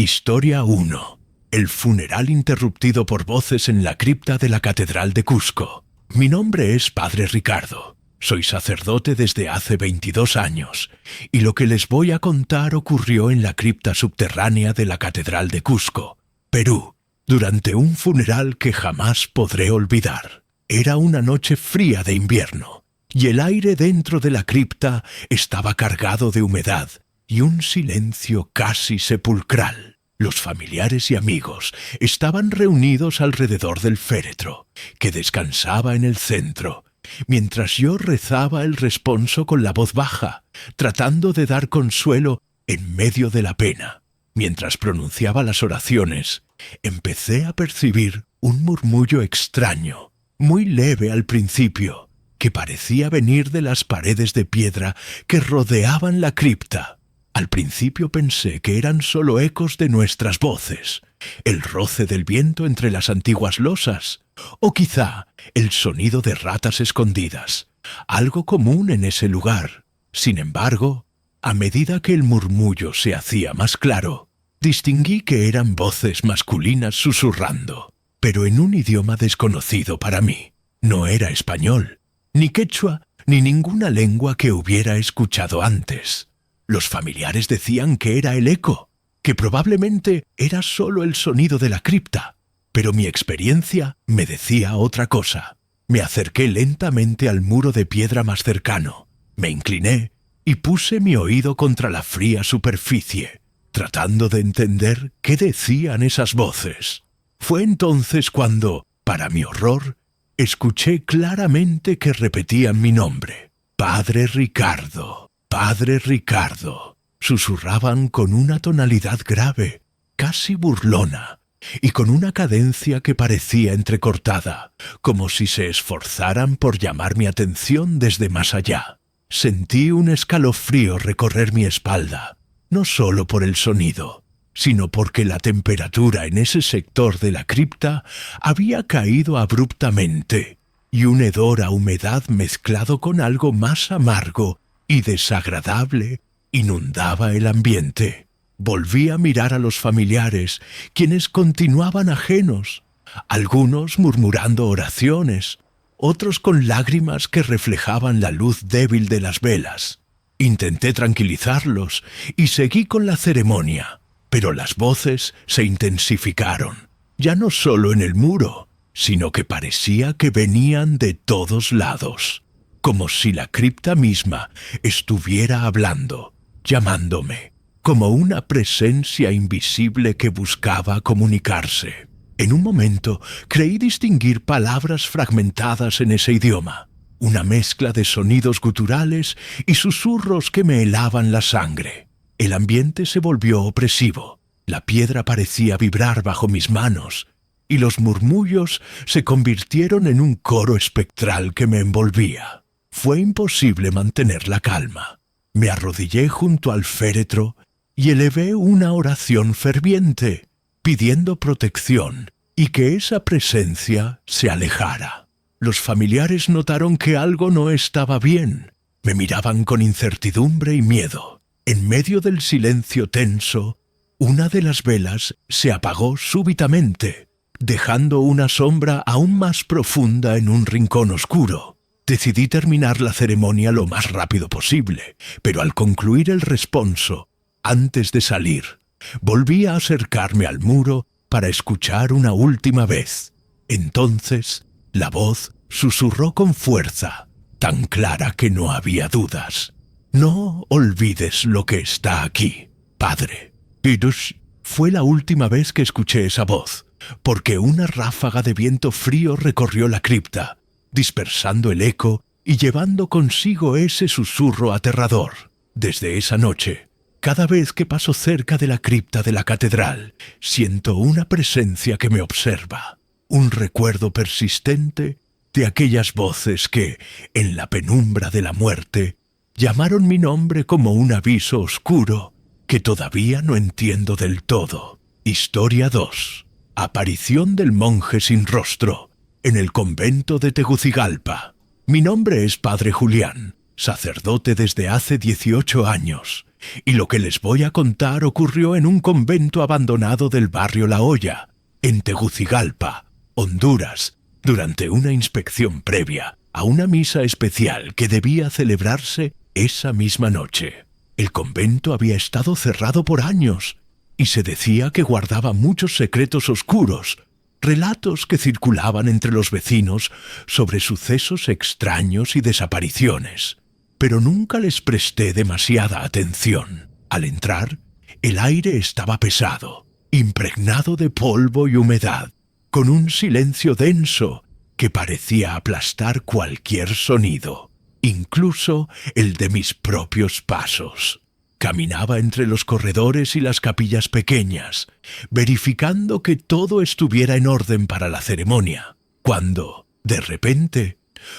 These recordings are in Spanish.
Historia 1. El funeral interrumpido por voces en la cripta de la Catedral de Cusco. Mi nombre es Padre Ricardo. Soy sacerdote desde hace 22 años, y lo que les voy a contar ocurrió en la cripta subterránea de la Catedral de Cusco, Perú, durante un funeral que jamás podré olvidar. Era una noche fría de invierno, y el aire dentro de la cripta estaba cargado de humedad y un silencio casi sepulcral. Los familiares y amigos estaban reunidos alrededor del féretro, que descansaba en el centro, mientras yo rezaba el responso con la voz baja, tratando de dar consuelo en medio de la pena. Mientras pronunciaba las oraciones, empecé a percibir un murmullo extraño, muy leve al principio, que parecía venir de las paredes de piedra que rodeaban la cripta. Al principio pensé que eran solo ecos de nuestras voces, el roce del viento entre las antiguas losas, o quizá el sonido de ratas escondidas, algo común en ese lugar. Sin embargo, a medida que el murmullo se hacía más claro, distinguí que eran voces masculinas susurrando, pero en un idioma desconocido para mí. No era español, ni quechua, ni ninguna lengua que hubiera escuchado antes. Los familiares decían que era el eco, que probablemente era solo el sonido de la cripta, pero mi experiencia me decía otra cosa. Me acerqué lentamente al muro de piedra más cercano, me incliné y puse mi oído contra la fría superficie, tratando de entender qué decían esas voces. Fue entonces cuando, para mi horror, escuché claramente que repetían mi nombre. Padre Ricardo. Padre Ricardo, susurraban con una tonalidad grave, casi burlona, y con una cadencia que parecía entrecortada, como si se esforzaran por llamar mi atención desde más allá. Sentí un escalofrío recorrer mi espalda, no solo por el sonido, sino porque la temperatura en ese sector de la cripta había caído abruptamente, y un hedor a humedad mezclado con algo más amargo y desagradable inundaba el ambiente. Volví a mirar a los familiares, quienes continuaban ajenos, algunos murmurando oraciones, otros con lágrimas que reflejaban la luz débil de las velas. Intenté tranquilizarlos y seguí con la ceremonia, pero las voces se intensificaron, ya no solo en el muro, sino que parecía que venían de todos lados, como si la cripta misma estuviera hablando, llamándome, como una presencia invisible que buscaba comunicarse. En un momento creí distinguir palabras fragmentadas en ese idioma, una mezcla de sonidos guturales y susurros que me helaban la sangre. El ambiente se volvió opresivo, la piedra parecía vibrar bajo mis manos, y los murmullos se convirtieron en un coro espectral que me envolvía. Fue imposible mantener la calma. Me arrodillé junto al féretro y elevé una oración ferviente, pidiendo protección y que esa presencia se alejara. Los familiares notaron que algo no estaba bien. Me miraban con incertidumbre y miedo. En medio del silencio tenso, una de las velas se apagó súbitamente, dejando una sombra aún más profunda en un rincón oscuro. Decidí terminar la ceremonia lo más rápido posible, pero al concluir el responso, antes de salir, volví a acercarme al muro para escuchar una última vez. Entonces, la voz susurró con fuerza, tan clara que no había dudas. No olvides lo que está aquí, Padre. Pidush. Fue la última vez que escuché esa voz, porque una ráfaga de viento frío recorrió la cripta, dispersando el eco y llevando consigo ese susurro aterrador. Desde esa noche, cada vez que paso cerca de la cripta de la catedral, siento una presencia que me observa, un recuerdo persistente de aquellas voces que, en la penumbra de la muerte, llamaron mi nombre como un aviso oscuro que todavía no entiendo del todo. Historia 2. Aparición del monje sin rostro en el convento de Tegucigalpa. Mi nombre es Padre Julián, sacerdote desde hace 18 años, Y lo que les voy a contar ocurrió en un convento abandonado del barrio La Hoya, en Tegucigalpa, Honduras, durante una inspección previa a una misa especial que debía celebrarse esa misma noche. El convento había estado cerrado por años y se decía que guardaba muchos secretos oscuros, relatos que circulaban entre los vecinos sobre sucesos extraños y desapariciones. Pero nunca les presté demasiada atención. Al entrar, el aire estaba pesado, impregnado de polvo y humedad, con un silencio denso que parecía aplastar cualquier sonido, incluso el de mis propios pasos. Caminaba entre los corredores y las capillas pequeñas, verificando que todo estuviera en orden para la ceremonia, cuando, de repente,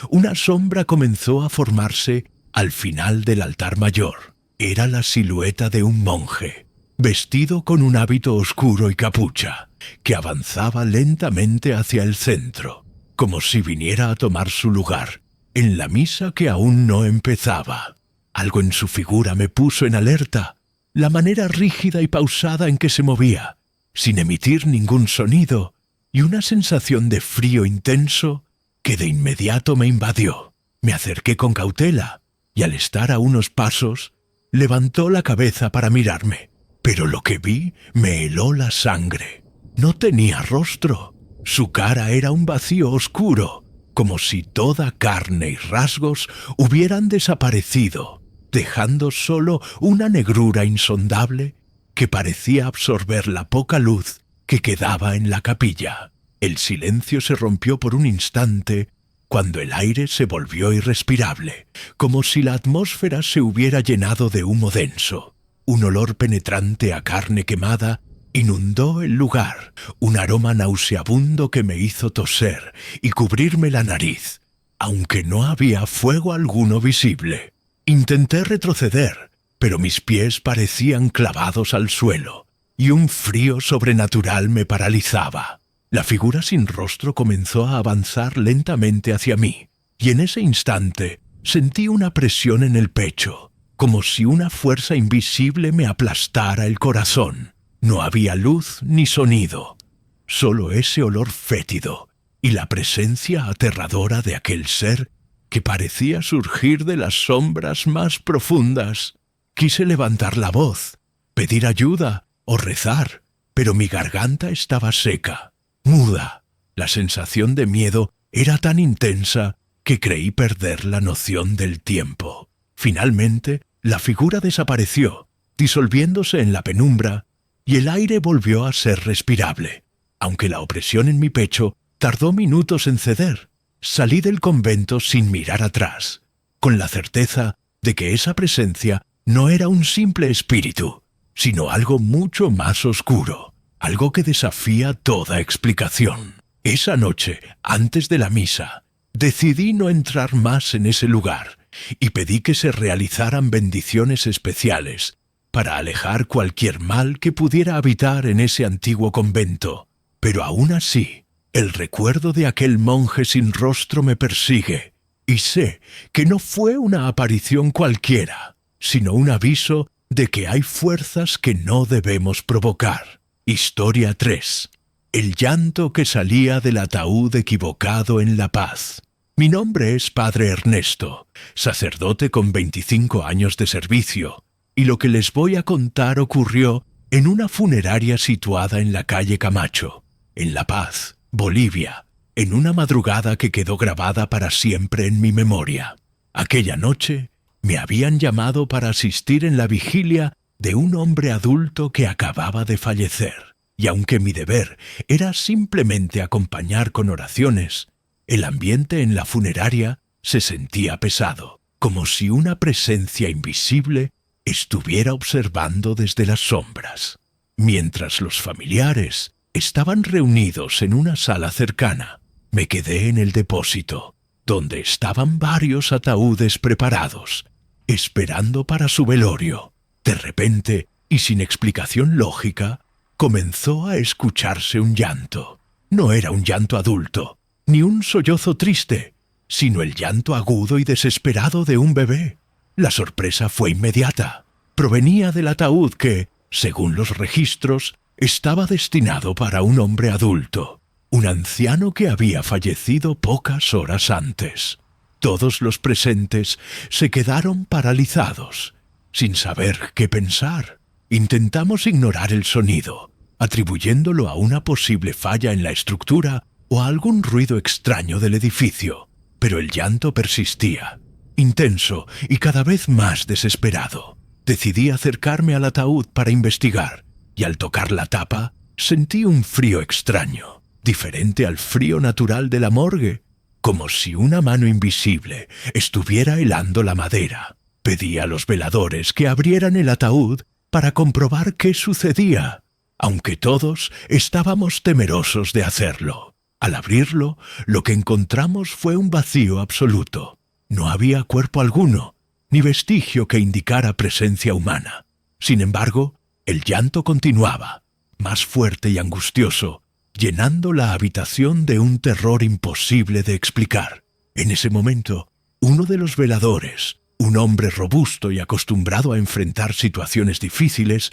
una sombra comenzó a formarse al final del altar mayor. Era la silueta de un monje, vestido con un hábito oscuro y capucha, que avanzaba lentamente hacia el centro, como si viniera a tomar su lugar en la misa que aún no empezaba. Algo en su figura me puso en alerta, la manera rígida y pausada en que se movía, sin emitir ningún sonido, y una sensación de frío intenso que de inmediato me invadió. Me acerqué con cautela, y al estar a unos pasos, levantó la cabeza para mirarme, pero lo que vi me heló la sangre. No tenía rostro. Su cara era un vacío oscuro, como si toda carne y rasgos hubieran desaparecido, dejando solo una negrura insondable que parecía absorber la poca luz que quedaba en la capilla. El silencio se rompió por un instante cuando el aire se volvió irrespirable, como si la atmósfera se hubiera llenado de humo denso. Un olor penetrante a carne quemada inundó el lugar, un aroma nauseabundo que me hizo toser y cubrirme la nariz, aunque no había fuego alguno visible. Intenté retroceder, pero mis pies parecían clavados al suelo, y un frío sobrenatural me paralizaba. La figura sin rostro comenzó a avanzar lentamente hacia mí, y en ese instante sentí una presión en el pecho, como si una fuerza invisible me aplastara el corazón. No había luz ni sonido, solo ese olor fétido y la presencia aterradora de aquel ser que parecía surgir de las sombras más profundas. Quise levantar la voz, pedir ayuda o rezar, pero mi garganta estaba seca, muda. La sensación de miedo era tan intensa que creí perder la noción del tiempo. Finalmente, la figura desapareció, disolviéndose en la penumbra, y el aire volvió a ser respirable, aunque la opresión en mi pecho tardó minutos en ceder. Salí del convento sin mirar atrás, con la certeza de que esa presencia no era un simple espíritu, sino algo mucho más oscuro, algo que desafía toda explicación. Esa noche, antes de la misa, decidí no entrar más en ese lugar y pedí que se realizaran bendiciones especiales para alejar cualquier mal que pudiera habitar en ese antiguo convento. Pero aún así, el recuerdo de aquel monje sin rostro me persigue, y sé que no fue una aparición cualquiera, sino un aviso de que hay fuerzas que no debemos provocar. Historia 3. El llanto que salía del ataúd equivocado en La Paz. Mi nombre es Padre Ernesto, sacerdote con 25 años de servicio, y lo que les voy a contar ocurrió en una funeraria situada en la calle Camacho, en La Paz, Bolivia, en una madrugada que quedó grabada para siempre en mi memoria. Aquella noche me habían llamado para asistir en la vigilia de un hombre adulto que acababa de fallecer, y aunque mi deber era simplemente acompañar con oraciones, el ambiente en la funeraria se sentía pesado, como si una presencia invisible estuviera observando desde las sombras. Mientras los familiares estaban reunidos en una sala cercana, me quedé en el depósito, donde estaban varios ataúdes preparados, esperando para su velorio. De repente, y sin explicación lógica, comenzó a escucharse un llanto. No era un llanto adulto, ni un sollozo triste, sino el llanto agudo y desesperado de un bebé. La sorpresa fue inmediata. Provenía del ataúd que, según los registros, estaba destinado para un hombre adulto, un anciano que había fallecido pocas horas antes. Todos los presentes se quedaron paralizados, sin saber qué pensar. Intentamos ignorar el sonido, atribuyéndolo a una posible falla en la estructura o a algún ruido extraño del edificio, pero el llanto persistía, intenso y cada vez más desesperado. Decidí acercarme al ataúd para investigar, y al tocar la tapa sentí un frío extraño, diferente al frío natural de la morgue, como si una mano invisible estuviera helando la madera. Pedí a los veladores que abrieran el ataúd para comprobar qué sucedía, aunque todos estábamos temerosos de hacerlo. Al abrirlo, lo que encontramos fue un vacío absoluto. No había cuerpo alguno, ni vestigio que indicara presencia humana. Sin embargo, el llanto continuaba, más fuerte y angustioso, llenando la habitación de un terror imposible de explicar. En ese momento, uno de los veladores, un hombre robusto y acostumbrado a enfrentar situaciones difíciles,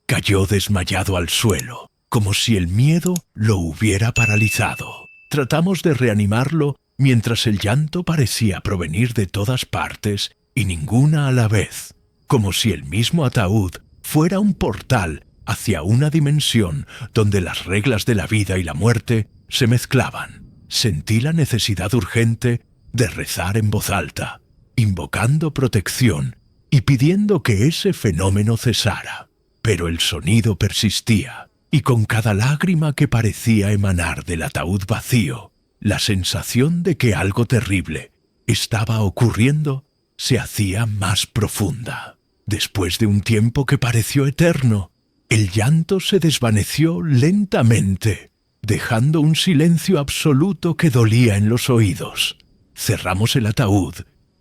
cayó desmayado al suelo, como si el miedo lo hubiera paralizado. Tratamos de reanimarlo mientras el llanto parecía provenir de todas partes y ninguna a la vez, como si el mismo ataúd fuera un portal hacia una dimensión donde las reglas de la vida y la muerte se mezclaban. Sentí la necesidad urgente de rezar en voz alta, invocando protección y pidiendo que ese fenómeno cesara. Pero el sonido persistía, y con cada lágrima que parecía emanar del ataúd vacío, la sensación de que algo terrible estaba ocurriendo se hacía más profunda. Después de un tiempo que pareció eterno, el llanto se desvaneció lentamente, dejando un silencio absoluto que dolía en los oídos. Cerramos el ataúd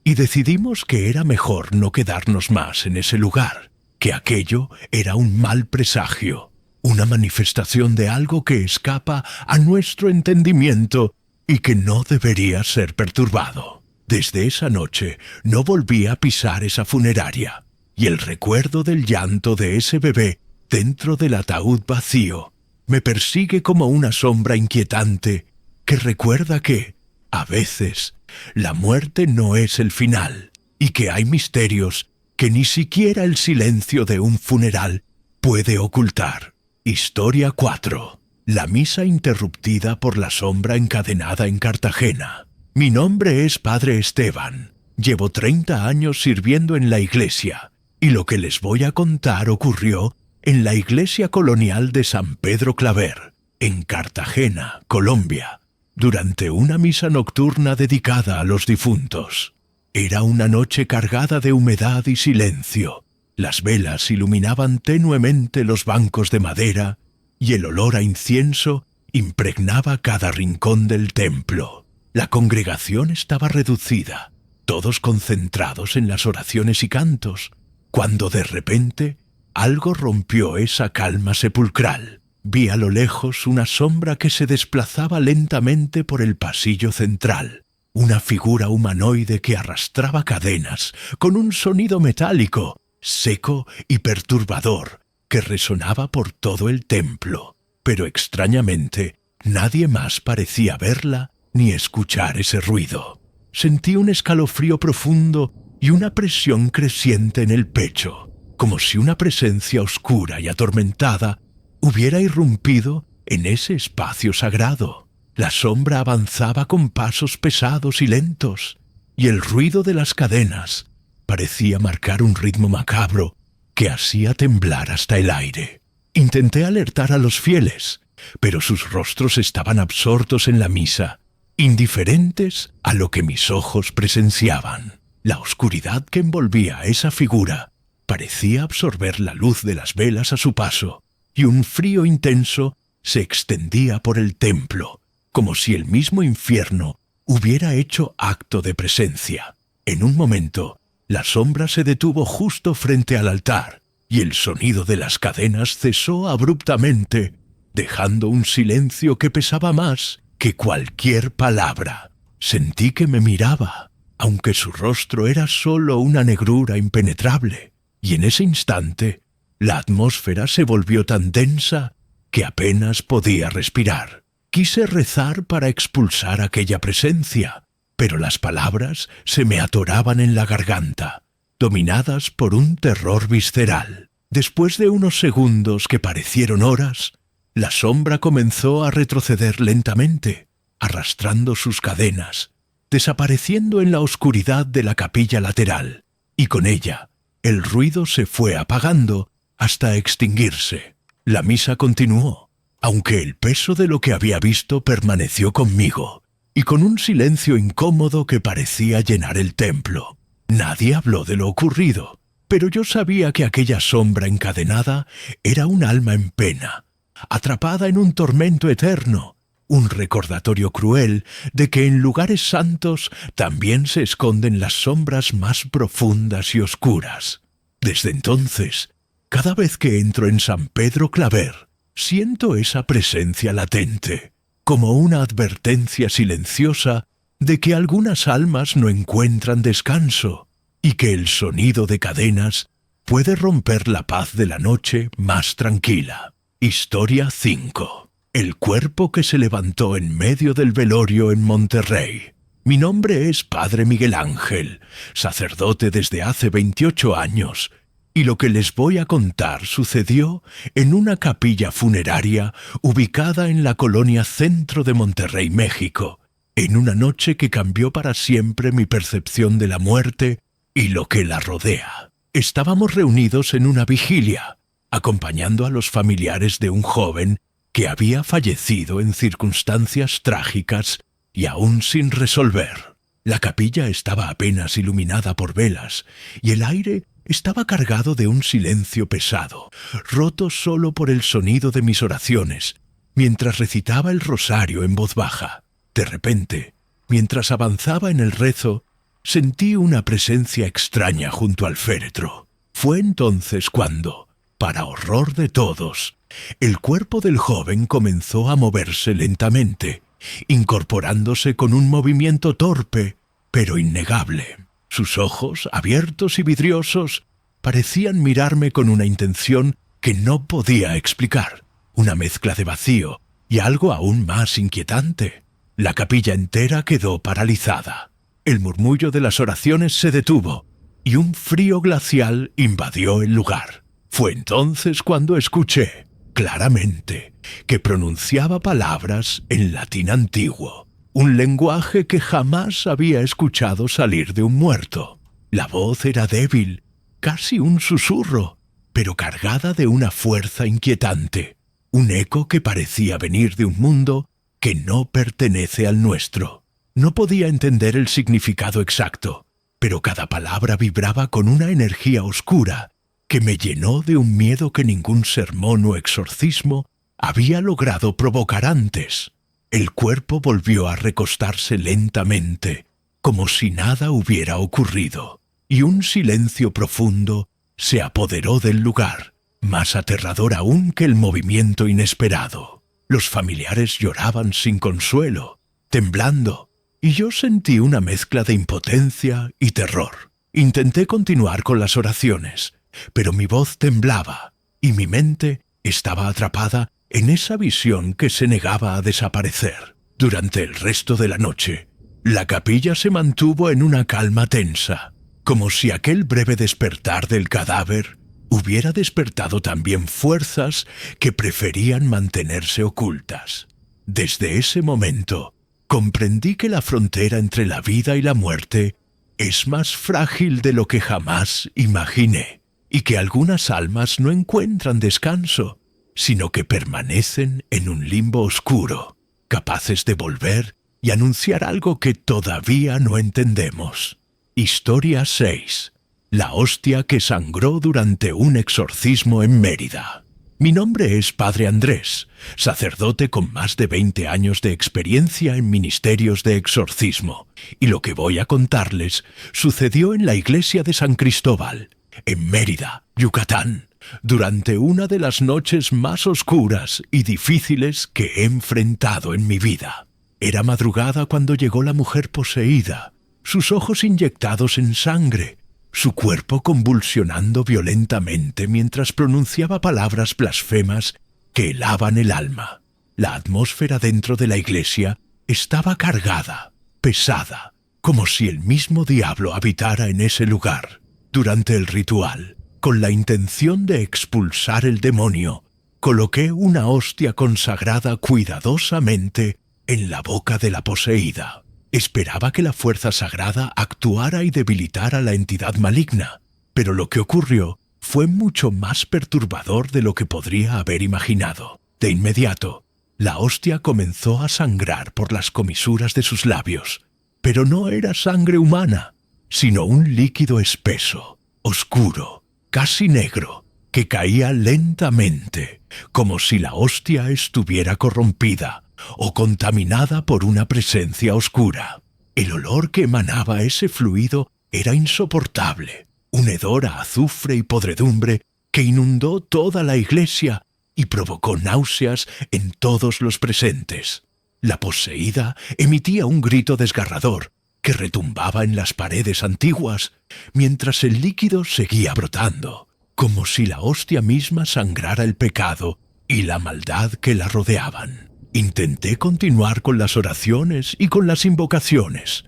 y decidimos que era mejor no quedarnos más en ese lugar, que aquello era un mal presagio, una manifestación de algo que escapa a nuestro entendimiento y que no debería ser perturbado. Desde esa noche no volví a pisar esa funeraria, y el recuerdo del llanto de ese bebé dentro del ataúd vacío me persigue como una sombra inquietante que recuerda que, a veces, la muerte no es el final, y que hay misterios que ni siquiera el silencio de un funeral puede ocultar. Historia 4. La misa interrumpida por la sombra encadenada en Cartagena. Mi nombre es Padre Esteban. Llevo 30 años sirviendo en la iglesia, y lo que les voy a contar ocurrió en la iglesia colonial de San Pedro Claver, en Cartagena, Colombia, durante una misa nocturna dedicada a los difuntos. Era una noche cargada de humedad y silencio. Las velas iluminaban tenuemente los bancos de madera y el olor a incienso impregnaba cada rincón del templo. La congregación estaba reducida, todos concentrados en las oraciones y cantos, cuando de repente algo rompió esa calma sepulcral. Vi a lo lejos una sombra que se desplazaba lentamente por el pasillo central, una figura humanoide que arrastraba cadenas con un sonido metálico, seco y perturbador, que resonaba por todo el templo. Pero extrañamente, nadie más parecía verla ni escuchar ese ruido. Sentí un escalofrío profundo y una presión creciente en el pecho, como si una presencia oscura y atormentada hubiera irrumpido en ese espacio sagrado. La sombra avanzaba con pasos pesados y lentos, y el ruido de las cadenas parecía marcar un ritmo macabro que hacía temblar hasta el aire. Intenté alertar a los fieles, pero sus rostros estaban absortos en la misa, indiferentes a lo que mis ojos presenciaban. La oscuridad que envolvía a esa figura parecía absorber la luz de las velas a su paso, y un frío intenso se extendía por el templo, como si el mismo infierno hubiera hecho acto de presencia. En un momento, la sombra se detuvo justo frente al altar, y el sonido de las cadenas cesó abruptamente, dejando un silencio que pesaba más que cualquier palabra. Sentí que me miraba, aunque su rostro era solo una negrura impenetrable. y en ese instante la atmósfera se volvió tan densa que apenas podía respirar. Quise rezar para expulsar aquella presencia, pero las palabras se me atoraban en la garganta, dominadas por un terror visceral. Después de unos segundos que parecieron horas, la sombra comenzó a retroceder lentamente, arrastrando sus cadenas, desapareciendo en la oscuridad de la capilla lateral, y con ella el ruido se fue apagando hasta extinguirse. La misa continuó, aunque el peso de lo que había visto permaneció conmigo, y con un silencio incómodo que parecía llenar el templo. Nadie habló de lo ocurrido, pero yo sabía que aquella sombra encadenada era un alma en pena, atrapada en un tormento eterno, un recordatorio cruel de que en lugares santos también se esconden las sombras más profundas y oscuras. Desde entonces, cada vez que entro en San Pedro Claver, siento esa presencia latente, como una advertencia silenciosa de que algunas almas no encuentran descanso y que el sonido de cadenas puede romper la paz de la noche más tranquila. Historia 5. El cuerpo que se levantó en medio del velorio en Monterrey. Mi nombre es Padre Miguel Ángel, sacerdote desde hace 28 años, y lo que les voy a contar sucedió en una capilla funeraria ubicada en la colonia Centro de Monterrey, México, en una noche que cambió para siempre mi percepción de la muerte y lo que la rodea. Estábamos reunidos en una vigilia, acompañando a los familiares de un joven que había fallecido en circunstancias trágicas y aún sin resolver. La capilla estaba apenas iluminada por velas y el aire estaba cargado de un silencio pesado, roto solo por el sonido de mis oraciones, mientras recitaba el rosario en voz baja. De repente, mientras avanzaba en el rezo, sentí una presencia extraña junto al féretro. Fue entonces cuando, para horror de todos, el cuerpo del joven comenzó a moverse lentamente, incorporándose con un movimiento torpe, pero innegable. Sus ojos, abiertos y vidriosos, parecían mirarme con una intención que no podía explicar, una mezcla de vacío y algo aún más inquietante. La capilla entera quedó paralizada. El murmullo de las oraciones se detuvo y un frío glacial invadió el lugar. Fue entonces cuando escuché, claramente, que pronunciaba palabras en latín antiguo, un lenguaje que jamás había escuchado salir de un muerto. La voz era débil, casi un susurro, pero cargada de una fuerza inquietante, un eco que parecía venir de un mundo que no pertenece al nuestro. No podía entender el significado exacto, pero cada palabra vibraba con una energía oscura que me llenó de un miedo que ningún sermón o exorcismo había logrado provocar antes. El cuerpo volvió a recostarse lentamente, como si nada hubiera ocurrido, y un silencio profundo se apoderó del lugar, más aterrador aún que el movimiento inesperado. Los familiares lloraban sin consuelo, temblando, y yo sentí una mezcla de impotencia y terror. Intenté continuar con las oraciones, pero mi voz temblaba y mi mente estaba atrapada en esa visión que se negaba a desaparecer. Durante el resto de la noche, la capilla se mantuvo en una calma tensa, como si aquel breve despertar del cadáver hubiera despertado también fuerzas que preferían mantenerse ocultas. Desde ese momento, comprendí que la frontera entre la vida y la muerte es más frágil de lo que jamás imaginé, y que algunas almas no encuentran descanso, sino que permanecen en un limbo oscuro, capaces de volver y anunciar algo que todavía no entendemos. Historia 6. La hostia que sangró durante un exorcismo en Mérida. Mi nombre es Padre Andrés, sacerdote con más de 20 años de experiencia en ministerios de exorcismo, y lo que voy a contarles sucedió en la iglesia de San Cristóbal, en Mérida, Yucatán, durante una de las noches más oscuras y difíciles que he enfrentado en mi vida. Era madrugada cuando llegó la mujer poseída, sus ojos inyectados en sangre, su cuerpo convulsionando violentamente mientras pronunciaba palabras blasfemas que helaban el alma. La atmósfera dentro de la iglesia estaba cargada, pesada, como si el mismo diablo habitara en ese lugar. Durante el ritual, con la intención de expulsar el demonio, coloqué una hostia consagrada cuidadosamente en la boca de la poseída. Esperaba que la fuerza sagrada actuara y debilitara la entidad maligna, pero lo que ocurrió fue mucho más perturbador de lo que podría haber imaginado. De inmediato, la hostia comenzó a sangrar por las comisuras de sus labios, pero no era sangre humana, sino un líquido espeso, oscuro, casi negro, que caía lentamente, como si la hostia estuviera corrompida o contaminada por una presencia oscura. El olor que emanaba ese fluido era insoportable, un hedor a azufre y podredumbre que inundó toda la iglesia y provocó náuseas en todos los presentes. La poseída emitía un grito desgarrador que retumbaba en las paredes antiguas, mientras el líquido seguía brotando, como si la hostia misma sangrara el pecado y la maldad que la rodeaban. Intenté continuar con las oraciones y con las invocaciones,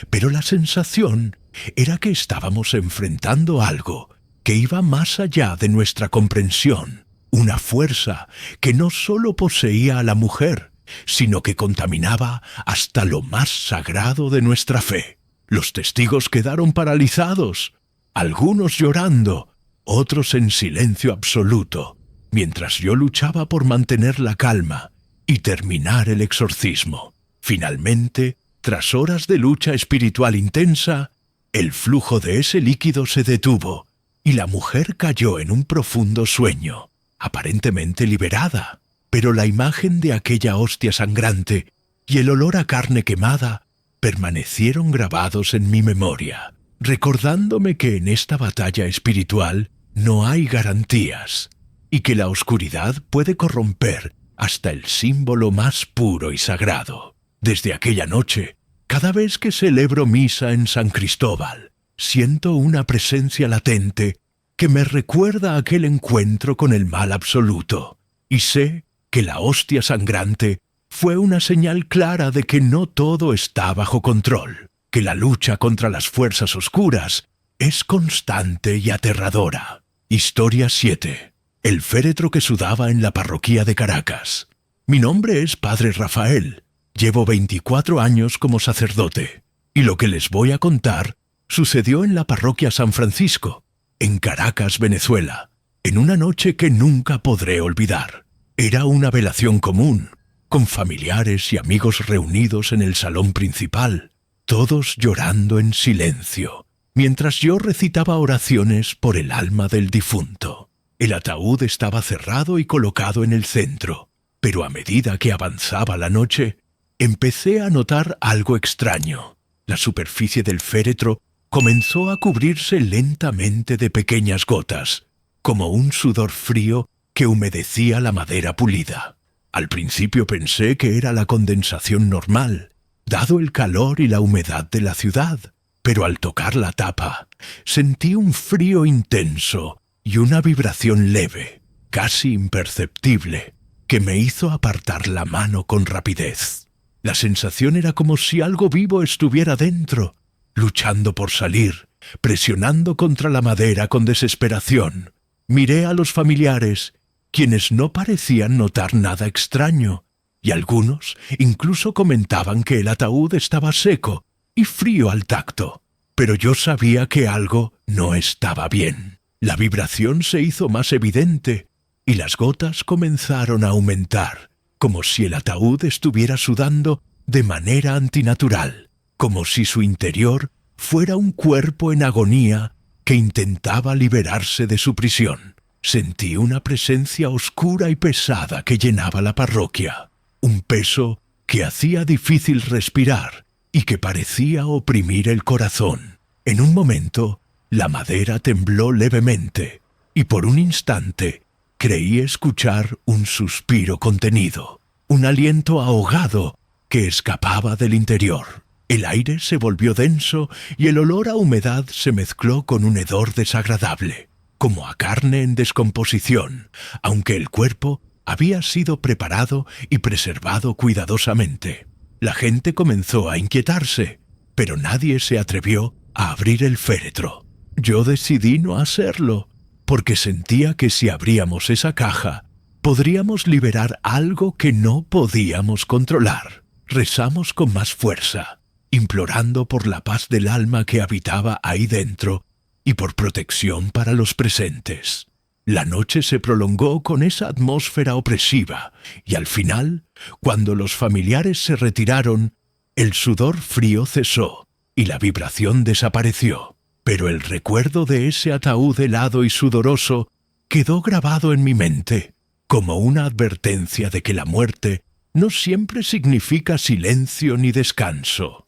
pero la sensación era que estábamos enfrentando algo que iba más allá de nuestra comprensión, una fuerza que no solo poseía a la mujer, sino que contaminaba hasta lo más sagrado de nuestra fe. Los testigos quedaron paralizados, algunos llorando, otros en silencio absoluto, mientras yo luchaba por mantener la calma y terminar el exorcismo. Finalmente, tras horas de lucha espiritual intensa, el flujo de ese líquido se detuvo y la mujer cayó en un profundo sueño, aparentemente liberada. Pero la imagen de aquella hostia sangrante y el olor a carne quemada permanecieron grabados en mi memoria, recordándome que en esta batalla espiritual no hay garantías y que la oscuridad puede corromper hasta el símbolo más puro y sagrado. Desde aquella noche, cada vez que celebro misa en San Cristóbal, siento una presencia latente que me recuerda aquel encuentro con el mal absoluto, y sé que la hostia sangrante fue una señal clara de que no todo está bajo control, que la lucha contra las fuerzas oscuras es constante y aterradora. Historia 7. El féretro que sudaba en la parroquia de Caracas. Mi nombre es Padre Rafael. Llevo 24 años como sacerdote, y lo que les voy a contar sucedió en la parroquia San Francisco, en Caracas, Venezuela, en una noche que nunca podré olvidar. Era una velación común, con familiares y amigos reunidos en el salón principal, todos llorando en silencio, mientras yo recitaba oraciones por el alma del difunto. El ataúd estaba cerrado y colocado en el centro, pero a medida que avanzaba la noche, empecé a notar algo extraño. La superficie del féretro comenzó a cubrirse lentamente de pequeñas gotas, como un sudor frío que humedecía la madera pulida. Al principio pensé que era la condensación normal, dado el calor y la humedad de la ciudad, pero al tocar la tapa, sentí un frío intenso y una vibración leve, casi imperceptible, que me hizo apartar la mano con rapidez. La sensación era como si algo vivo estuviera dentro, luchando por salir, presionando contra la madera con desesperación. Miré a los familiares, quienes no parecían notar nada extraño, y algunos incluso comentaban que el ataúd estaba seco y frío al tacto. Pero yo sabía que algo no estaba bien. La vibración se hizo más evidente y las gotas comenzaron a aumentar, como si el ataúd estuviera sudando de manera antinatural, como si su interior fuera un cuerpo en agonía que intentaba liberarse de su prisión. Sentí una presencia oscura y pesada que llenaba la parroquia, un peso que hacía difícil respirar y que parecía oprimir el corazón. En un momento, la madera tembló levemente y por un instante creí escuchar un suspiro contenido, un aliento ahogado que escapaba del interior. El aire se volvió denso y el olor a humedad se mezcló con un hedor desagradable, como a carne en descomposición, aunque el cuerpo había sido preparado y preservado cuidadosamente. La gente comenzó a inquietarse, pero nadie se atrevió a abrir el féretro. Yo decidí no hacerlo, porque sentía que si abríamos esa caja, podríamos liberar algo que no podíamos controlar. Rezamos con más fuerza, implorando por la paz del alma que habitaba ahí dentro y por protección para los presentes. La noche se prolongó con esa atmósfera opresiva y al final, cuando los familiares se retiraron, el sudor frío cesó y la vibración desapareció. Pero el recuerdo de ese ataúd helado y sudoroso quedó grabado en mi mente, como una advertencia de que la muerte no siempre significa silencio ni descanso,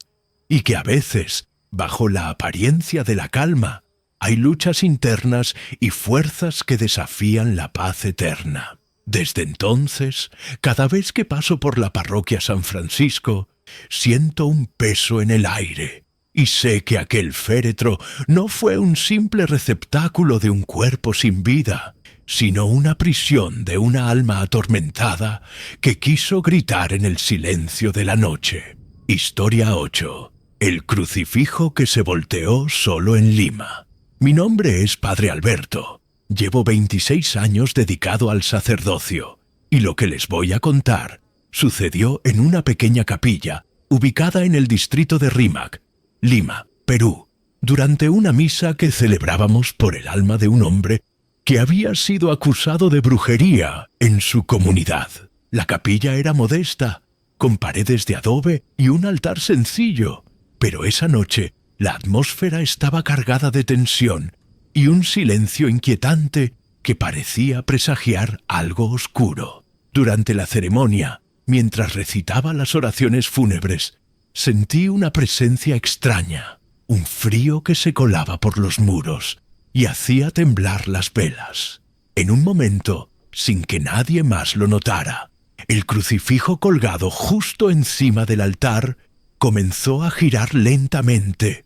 y que a veces, bajo la apariencia de la calma, hay luchas internas y fuerzas que desafían la paz eterna. Desde entonces, cada vez que paso por la parroquia San Francisco, siento un peso en el aire, y sé que aquel féretro no fue un simple receptáculo de un cuerpo sin vida, sino una prisión de una alma atormentada que quiso gritar en el silencio de la noche. Historia 8. El crucifijo que se volteó solo en Lima. Mi nombre es Padre Alberto. Llevo 26 años dedicado al sacerdocio, y lo que les voy a contar sucedió en una pequeña capilla ubicada en el distrito de Rímac, Lima, Perú, durante una misa que celebrábamos por el alma de un hombre que había sido acusado de brujería en su comunidad. La capilla era modesta, con paredes de adobe y un altar sencillo, pero esa noche la atmósfera estaba cargada de tensión y un silencio inquietante que parecía presagiar algo oscuro. Durante la ceremonia, mientras recitaba las oraciones fúnebres, sentí una presencia extraña, un frío que se colaba por los muros y hacía temblar las velas. En un momento, sin que nadie más lo notara, el crucifijo colgado justo encima del altar comenzó a girar lentamente,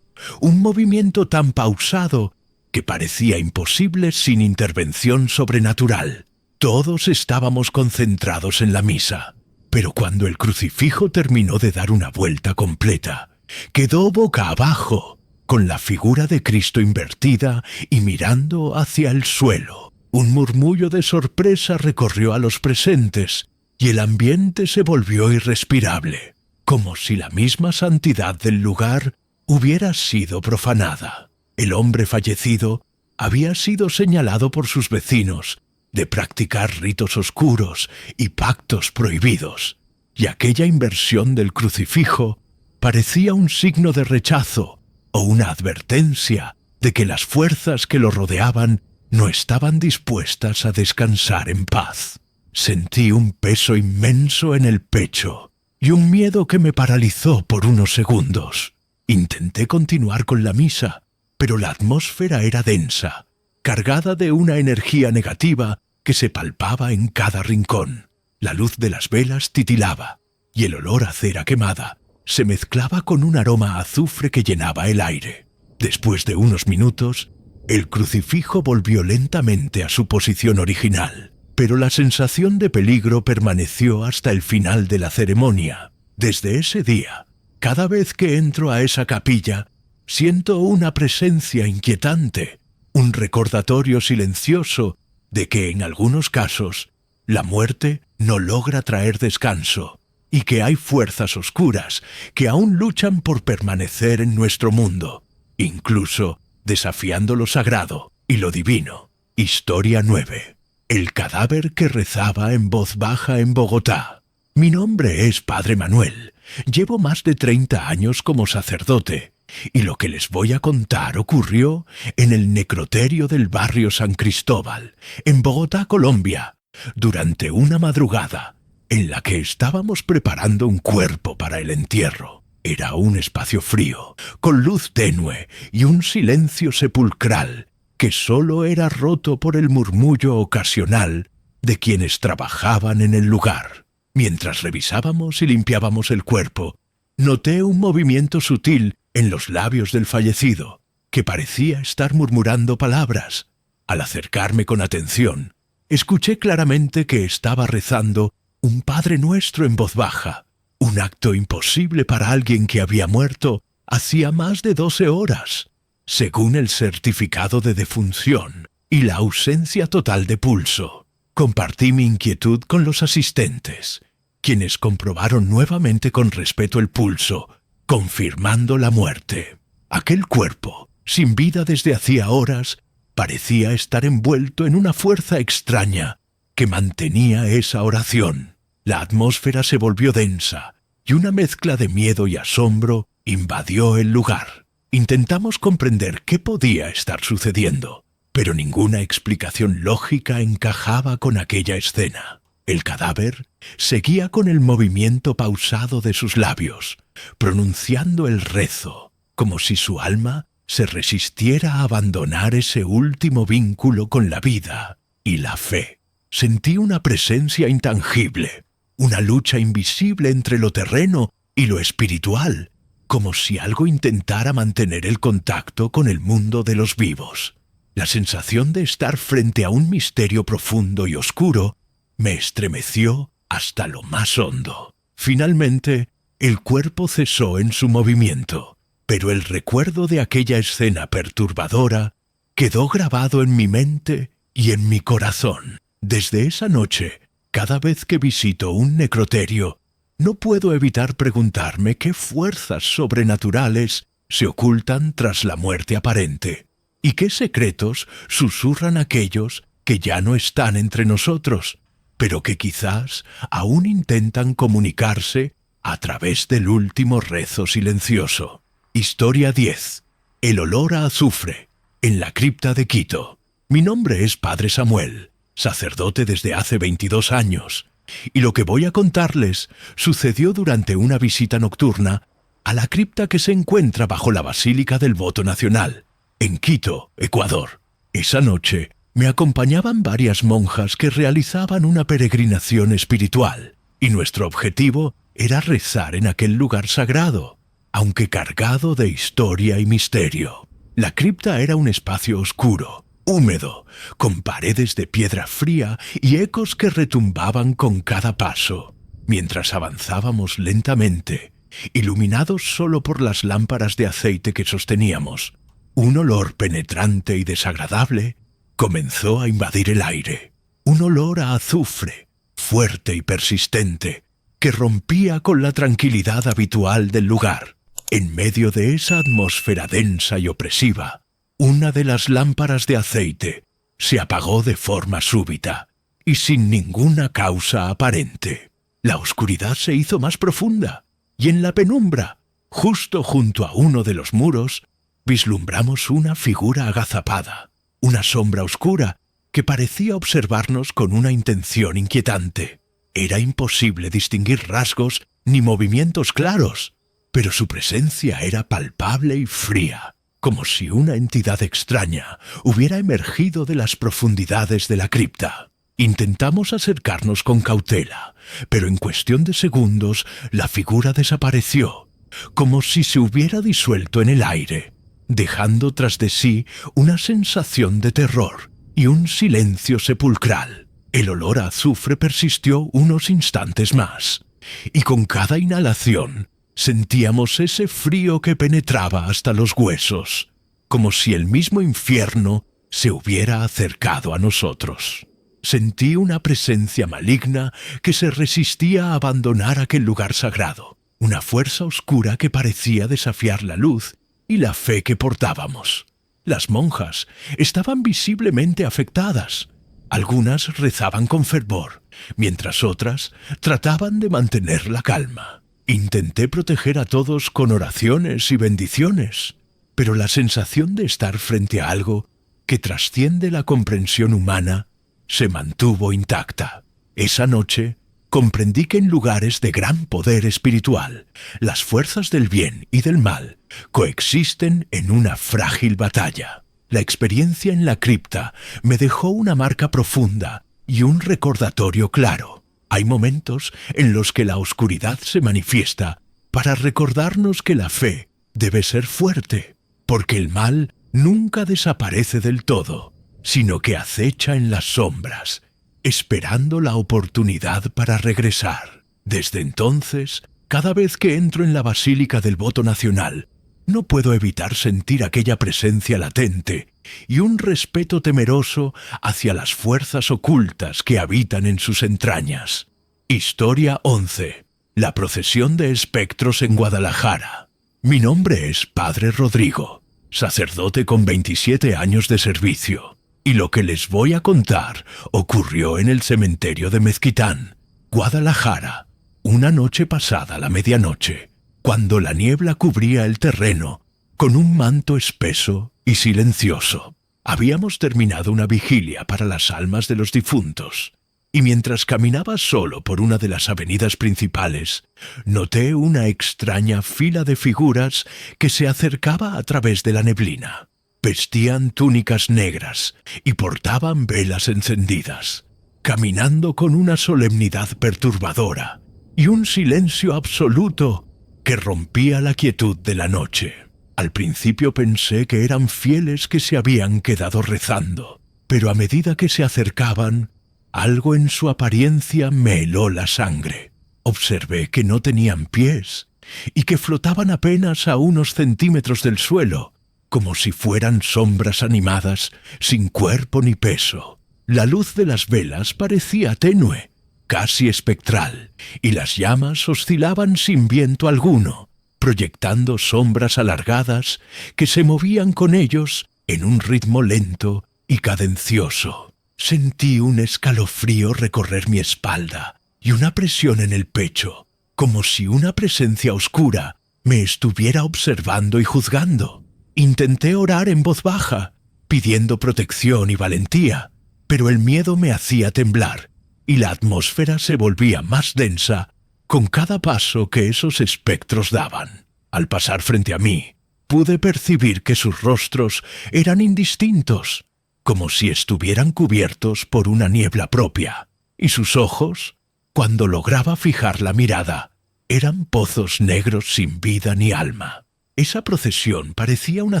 un movimiento tan pausado que parecía imposible sin intervención sobrenatural. Todos estábamos concentrados en la misa, pero cuando el crucifijo terminó de dar una vuelta completa, quedó boca abajo, con la figura de Cristo invertida y mirando hacia el suelo. Un murmullo de sorpresa recorrió a los presentes y el ambiente se volvió irrespirable, como si la misma santidad del lugar hubiera sido profanada. El hombre fallecido había sido señalado por sus vecinos de practicar ritos oscuros y pactos prohibidos, y aquella inversión del crucifijo parecía un signo de rechazo o una advertencia de que las fuerzas que lo rodeaban no estaban dispuestas a descansar en paz. Sentí un peso inmenso en el pecho y un miedo que me paralizó por unos segundos. Intenté continuar con la misa, pero la atmósfera era densa, cargada de una energía negativa que se palpaba en cada rincón. La luz de las velas titilaba, y el olor a cera quemada se mezclaba con un aroma a azufre que llenaba el aire. Después de unos minutos, el crucifijo volvió lentamente a su posición original, pero la sensación de peligro permaneció hasta el final de la ceremonia. Desde ese día, cada vez que entro a esa capilla, siento una presencia inquietante, un recordatorio silencioso de que en algunos casos la muerte no logra traer descanso y que hay fuerzas oscuras que aún luchan por permanecer en nuestro mundo, incluso desafiando lo sagrado y lo divino. Historia 9. El cadáver que rezaba en voz baja en Bogotá. Mi nombre es Padre Manuel. Llevo más de 30 años como sacerdote, y lo que les voy a contar ocurrió en el necroterio del barrio San Cristóbal, en Bogotá, Colombia, durante una madrugada en la que estábamos preparando un cuerpo para el entierro. Era un espacio frío, con luz tenue y un silencio sepulcral que solo era roto por el murmullo ocasional de quienes trabajaban en el lugar. Mientras revisábamos y limpiábamos el cuerpo, Noté un movimiento sutil en los labios del fallecido, que parecía estar murmurando palabras. Al acercarme con atención, escuché claramente que estaba rezando un Padre Nuestro en voz baja, un acto imposible para alguien que había muerto hacía más de 12 horas, según el certificado de defunción y la ausencia total de pulso. Compartí mi inquietud con los asistentes, quienes comprobaron nuevamente con respeto el pulso, confirmando la muerte. Aquel cuerpo, sin vida desde hacía horas, parecía estar envuelto en una fuerza extraña que mantenía esa oración. La atmósfera se volvió densa y una mezcla de miedo y asombro invadió el lugar. Intentamos comprender qué podía estar sucediendo, pero ninguna explicación lógica encajaba con aquella escena. El cadáver seguía con el movimiento pausado de sus labios, pronunciando el rezo, como si su alma se resistiera a abandonar ese último vínculo con la vida y la fe. Sentí una presencia intangible, una lucha invisible entre lo terreno y lo espiritual, como si algo intentara mantener el contacto con el mundo de los vivos. La sensación de estar frente a un misterio profundo y oscuro me estremeció hasta lo más hondo. Finalmente, el cuerpo cesó en su movimiento, pero el recuerdo de aquella escena perturbadora quedó grabado en mi mente y en mi corazón. Desde esa noche, cada vez que visito un necroterio, no puedo evitar preguntarme qué fuerzas sobrenaturales se ocultan tras la muerte aparente, y qué secretos susurran aquellos que ya no están entre nosotros, pero que quizás aún intentan comunicarse a través del último rezo silencioso. Historia 10. El olor a azufre, en la cripta de Quito. Mi nombre es Padre Samuel, sacerdote desde hace 22 años, y lo que voy a contarles sucedió durante una visita nocturna a la cripta que se encuentra bajo la Basílica del Voto Nacional, en Quito, Ecuador. Esa noche me acompañaban varias monjas que realizaban una peregrinación espiritual, y nuestro objetivo era rezar en aquel lugar sagrado, aunque cargado de historia y misterio. La cripta era un espacio oscuro, húmedo, con paredes de piedra fría y ecos que retumbaban con cada paso. Mientras avanzábamos lentamente, iluminados solo por las lámparas de aceite que sosteníamos, un olor penetrante y desagradable comenzó a invadir el aire. Un olor a azufre, fuerte y persistente, que rompía con la tranquilidad habitual del lugar. En medio de esa atmósfera densa y opresiva, una de las lámparas de aceite se apagó de forma súbita y sin ninguna causa aparente. La oscuridad se hizo más profunda y en la penumbra, justo junto a uno de los muros, vislumbramos una figura agazapada, una sombra oscura que parecía observarnos con una intención inquietante. Era imposible distinguir rasgos ni movimientos claros, pero su presencia era palpable y fría, como si una entidad extraña hubiera emergido de las profundidades de la cripta. Intentamos acercarnos con cautela, pero en cuestión de segundos la figura desapareció, como si se hubiera disuelto en el aire, dejando tras de sí una sensación de terror y un silencio sepulcral. El olor a azufre persistió unos instantes más, y con cada inhalación sentíamos ese frío que penetraba hasta los huesos, como si el mismo infierno se hubiera acercado a nosotros. Sentí una presencia maligna que se resistía a abandonar aquel lugar sagrado, una fuerza oscura que parecía desafiar la luz y la fe que portábamos. Las monjas estaban visiblemente afectadas. Algunas rezaban con fervor, mientras otras trataban de mantener la calma. Intenté proteger a todos con oraciones y bendiciones, pero la sensación de estar frente a algo que trasciende la comprensión humana se mantuvo intacta. Esa noche comprendí que en lugares de gran poder espiritual, las fuerzas del bien y del mal coexisten en una frágil batalla. La experiencia en la cripta me dejó una marca profunda y un recordatorio claro. Hay momentos en los que la oscuridad se manifiesta para recordarnos que la fe debe ser fuerte, porque el mal nunca desaparece del todo, sino que acecha en las sombras, esperando la oportunidad para regresar. Desde entonces, cada vez que entro en la Basílica del Voto Nacional, no puedo evitar sentir aquella presencia latente y un respeto temeroso hacia las fuerzas ocultas que habitan en sus entrañas. Historia 11. La procesión de espectros en Guadalajara. Mi nombre es Padre Rodrigo, sacerdote con 27 años de servicio, y lo que les voy a contar ocurrió en el cementerio de Mezquitán, Guadalajara, una noche pasada la medianoche, cuando la niebla cubría el terreno con un manto espeso y silencioso. Habíamos terminado una vigilia para las almas de los difuntos, y mientras caminaba solo por una de las avenidas principales, noté una extraña fila de figuras que se acercaba a través de la neblina. Vestían túnicas negras y portaban velas encendidas, caminando con una solemnidad perturbadora y un silencio absoluto que rompía la quietud de la noche. Al principio pensé que eran fieles que se habían quedado rezando, pero a medida que se acercaban, algo en su apariencia me heló la sangre. Observé que no tenían pies y que flotaban apenas a unos centímetros del suelo, como si fueran sombras animadas, sin cuerpo ni peso. La luz de las velas parecía tenue, casi espectral, y las llamas oscilaban sin viento alguno, proyectando sombras alargadas que se movían con ellos en un ritmo lento y cadencioso. Sentí un escalofrío recorrer mi espalda y una presión en el pecho, como si una presencia oscura me estuviera observando y juzgando. Intenté orar en voz baja, pidiendo protección y valentía, pero el miedo me hacía temblar y la atmósfera se volvía más densa con cada paso que esos espectros daban. Al pasar frente a mí, pude percibir que sus rostros eran indistintos, como si estuvieran cubiertos por una niebla propia, y sus ojos, cuando lograba fijar la mirada, eran pozos negros sin vida ni alma. Esa procesión parecía una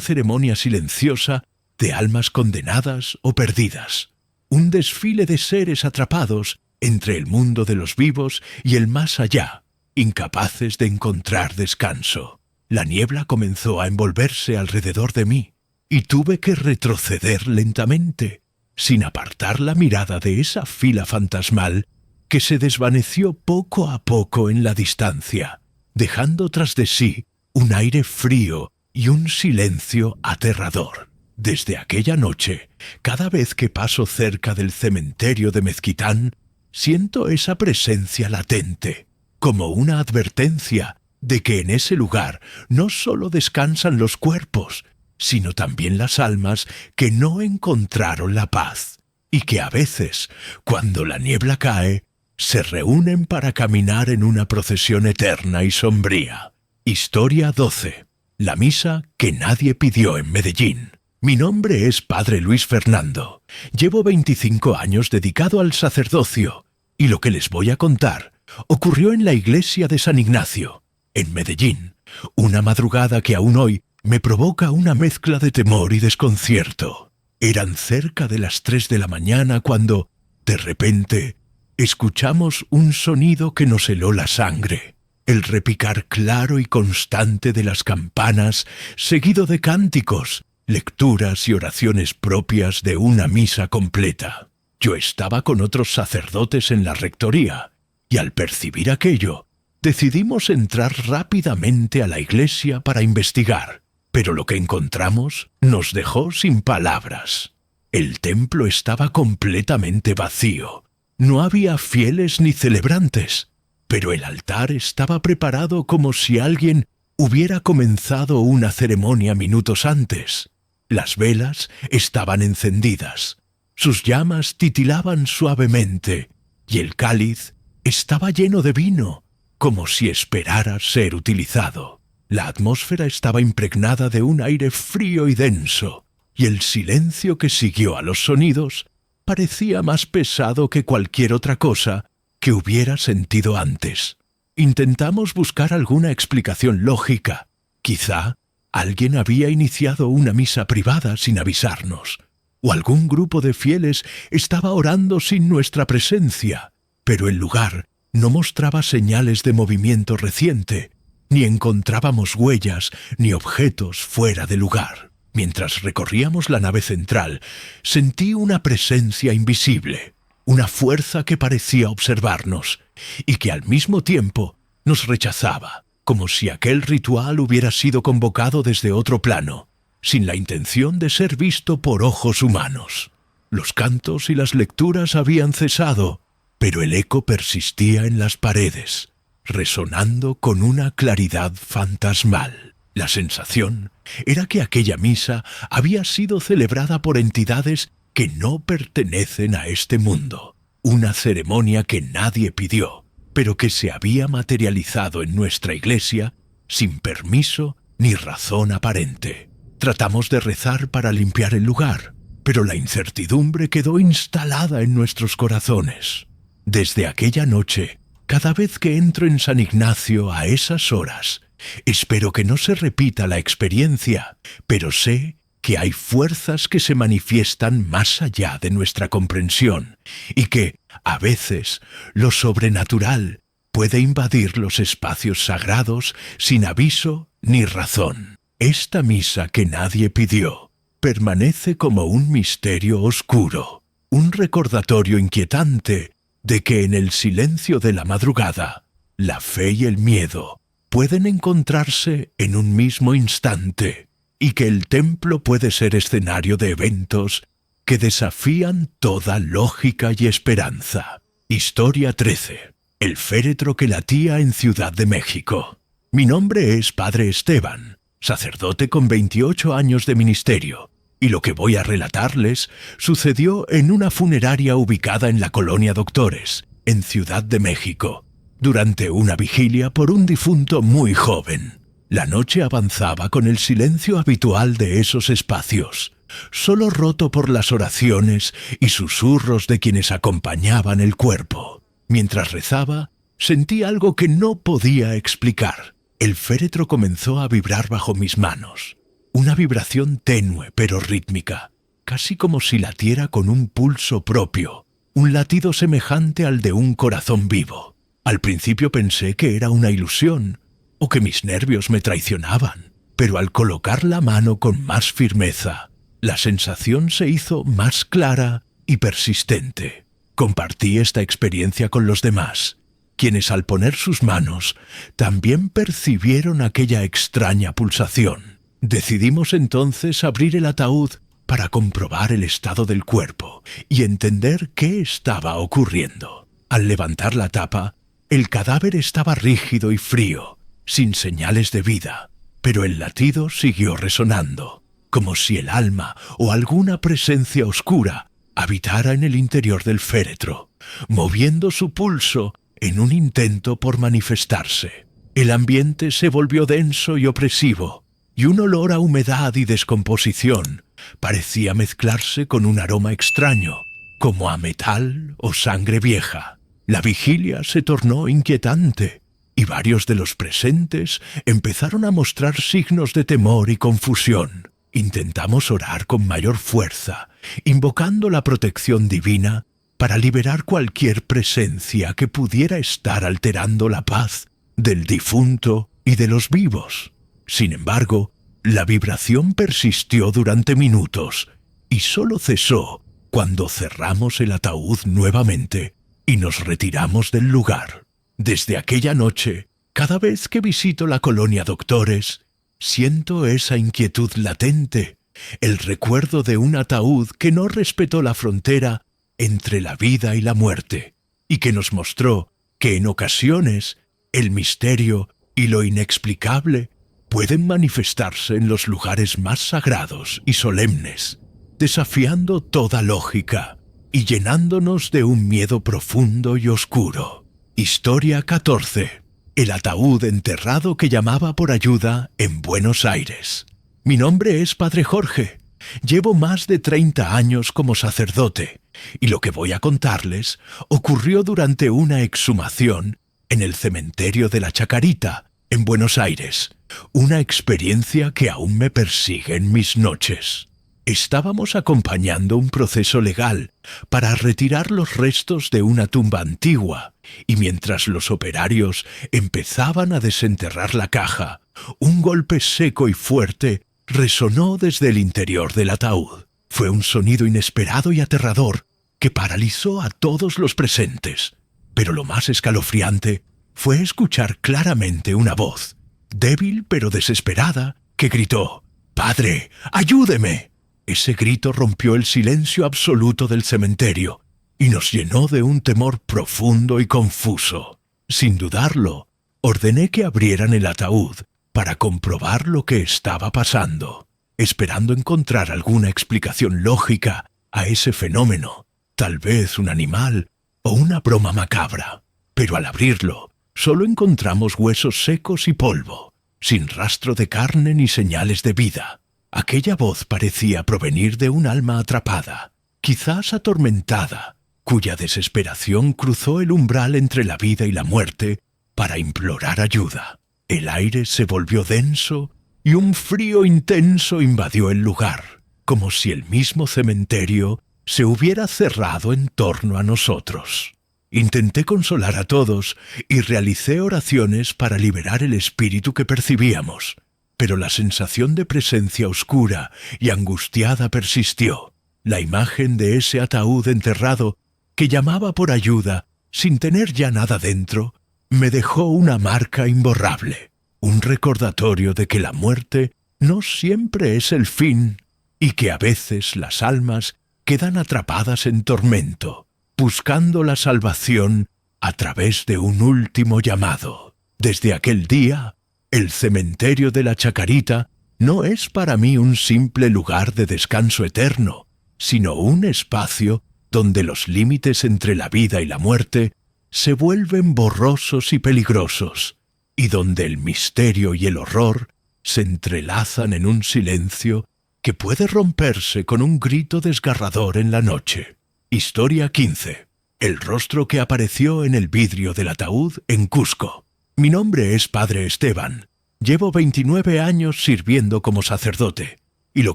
ceremonia silenciosa de almas condenadas o perdidas, un desfile de seres atrapados entre el mundo de los vivos y el más allá, incapaces de encontrar descanso. La niebla comenzó a envolverse alrededor de mí, y tuve que retroceder lentamente, sin apartar la mirada de esa fila fantasmal que se desvaneció poco a poco en la distancia, dejando tras de sí un aire frío y un silencio aterrador. Desde aquella noche, cada vez que paso cerca del cementerio de Mezquitán, siento esa presencia latente, como una advertencia de que en ese lugar no solo descansan los cuerpos, sino también las almas que no encontraron la paz, y que a veces, cuando la niebla cae, se reúnen para caminar en una procesión eterna y sombría. Historia 12. La misa que nadie pidió en Medellín. Mi nombre es Padre Luis Fernando. Llevo 25 años dedicado al sacerdocio, y lo que les voy a contar ocurrió en la iglesia de San Ignacio, en Medellín, una madrugada que aún hoy me provoca una mezcla de temor y desconcierto. Eran cerca de las 3 de la mañana cuando, de repente, escuchamos un sonido que nos heló la sangre. El repicar claro y constante de las campanas, seguido de cánticos, lecturas y oraciones propias de una misa completa. Yo estaba con otros sacerdotes en la rectoría, y al percibir aquello, decidimos entrar rápidamente a la iglesia para investigar, pero lo que encontramos nos dejó sin palabras. El templo estaba completamente vacío. No había fieles ni celebrantes, pero el altar estaba preparado como si alguien hubiera comenzado una ceremonia minutos antes. Las velas estaban encendidas, sus llamas titilaban suavemente, y el cáliz estaba lleno de vino, como si esperara ser utilizado. La atmósfera estaba impregnada de un aire frío y denso, y el silencio que siguió a los sonidos parecía más pesado que cualquier otra cosa que hubiera sentido antes. Intentamos buscar alguna explicación lógica. Quizá alguien había iniciado una misa privada sin avisarnos, o algún grupo de fieles estaba orando sin nuestra presencia, pero el lugar no mostraba señales de movimiento reciente, ni encontrábamos huellas ni objetos fuera de lugar. Mientras recorríamos la nave central, sentí una presencia invisible, una fuerza que parecía observarnos y que al mismo tiempo nos rechazaba, como si aquel ritual hubiera sido convocado desde otro plano, sin la intención de ser visto por ojos humanos. Los cantos y las lecturas habían cesado, pero el eco persistía en las paredes, resonando con una claridad fantasmal. La sensación era que aquella misa había sido celebrada por entidades que no pertenecen a este mundo, una ceremonia que nadie pidió, pero que se había materializado en nuestra iglesia sin permiso ni razón aparente. Tratamos de rezar para limpiar el lugar, pero la incertidumbre quedó instalada en nuestros corazones. Desde aquella noche, cada vez que entro en San Ignacio a esas horas, espero que no se repita la experiencia, pero sé que hay fuerzas que se manifiestan más allá de nuestra comprensión y que, a veces, lo sobrenatural puede invadir los espacios sagrados sin aviso ni razón. Esta misa que nadie pidió permanece como un misterio oscuro, un recordatorio inquietante de que en el silencio de la madrugada, la fe y el miedo pueden encontrarse en un mismo instante y que el templo puede ser escenario de eventos que desafían toda lógica y esperanza. Historia 13. El féretro que latía en Ciudad de México. Mi nombre es Padre Esteban, sacerdote con 28 años de ministerio, y lo que voy a relatarles sucedió en una funeraria ubicada en la Colonia Doctores, en Ciudad de México, durante una vigilia por un difunto muy joven. La noche avanzaba con el silencio habitual de esos espacios, solo roto por las oraciones y susurros de quienes acompañaban el cuerpo. Mientras rezaba, sentí algo que no podía explicar. El féretro comenzó a vibrar bajo mis manos. Una vibración tenue pero rítmica, casi como si latiera con un pulso propio, un latido semejante al de un corazón vivo. Al principio pensé que era una ilusión, o que mis nervios me traicionaban, pero al colocar la mano con más firmeza, la sensación se hizo más clara y persistente. Compartí esta experiencia con los demás, quienes al poner sus manos también percibieron aquella extraña pulsación. Decidimos entonces abrir el ataúd para comprobar el estado del cuerpo y entender qué estaba ocurriendo. Al levantar la tapa, el cadáver estaba rígido y frío, sin señales de vida, pero el latido siguió resonando, como si el alma o alguna presencia oscura habitara en el interior del féretro, moviendo su pulso en un intento por manifestarse. El ambiente se volvió denso y opresivo, y un olor a humedad y descomposición parecía mezclarse con un aroma extraño, como a metal o sangre vieja. La vigilia se tornó inquietante, y varios de los presentes empezaron a mostrar signos de temor y confusión. Intentamos orar con mayor fuerza, invocando la protección divina para liberar cualquier presencia que pudiera estar alterando la paz del difunto y de los vivos. Sin embargo, la vibración persistió durante minutos y solo cesó cuando cerramos el ataúd nuevamente y nos retiramos del lugar. Desde aquella noche, cada vez que visito la Colonia Doctores, siento esa inquietud latente, el recuerdo de un ataúd que no respetó la frontera entre la vida y la muerte, y que nos mostró que en ocasiones el misterio y lo inexplicable pueden manifestarse en los lugares más sagrados y solemnes, desafiando toda lógica y llenándonos de un miedo profundo y oscuro. Historia 14. El ataúd enterrado que llamaba por ayuda en Buenos Aires. Mi nombre es Padre Jorge. Llevo más de 30 años como sacerdote, y lo que voy a contarles ocurrió durante una exhumación en el cementerio de la Chacarita, en Buenos Aires. Una experiencia que aún me persigue en mis noches. Estábamos acompañando un proceso legal para retirar los restos de una tumba antigua, y mientras los operarios empezaban a desenterrar la caja, un golpe seco y fuerte resonó desde el interior del ataúd. Fue un sonido inesperado y aterrador que paralizó a todos los presentes. Pero lo más escalofriante fue escuchar claramente una voz, débil pero desesperada, que gritó: «¡Padre, ayúdeme!». Ese grito rompió el silencio absoluto del cementerio y nos llenó de un temor profundo y confuso. Sin dudarlo, ordené que abrieran el ataúd para comprobar lo que estaba pasando, esperando encontrar alguna explicación lógica a ese fenómeno, tal vez un animal o una broma macabra. Pero al abrirlo, solo encontramos huesos secos y polvo, sin rastro de carne ni señales de vida. Aquella voz parecía provenir de un alma atrapada, quizás atormentada, cuya desesperación cruzó el umbral entre la vida y la muerte para implorar ayuda. El aire se volvió denso y un frío intenso invadió el lugar, como si el mismo cementerio se hubiera cerrado en torno a nosotros. Intenté consolar a todos y realicé oraciones para liberar el espíritu que percibíamos, pero la sensación de presencia oscura y angustiada persistió. La imagen de ese ataúd enterrado que llamaba por ayuda sin tener ya nada dentro me dejó una marca imborrable, un recordatorio de que la muerte no siempre es el fin y que a veces las almas quedan atrapadas en tormento, buscando la salvación a través de un último llamado. Desde aquel día, el cementerio de la Chacarita no es para mí un simple lugar de descanso eterno, sino un espacio donde los límites entre la vida y la muerte se vuelven borrosos y peligrosos, y donde el misterio y el horror se entrelazan en un silencio que puede romperse con un grito desgarrador en la noche. Historia 15. El rostro que apareció en el vidrio del ataúd en Cusco. Mi nombre es Padre Esteban. Llevo 29 años sirviendo como sacerdote, y lo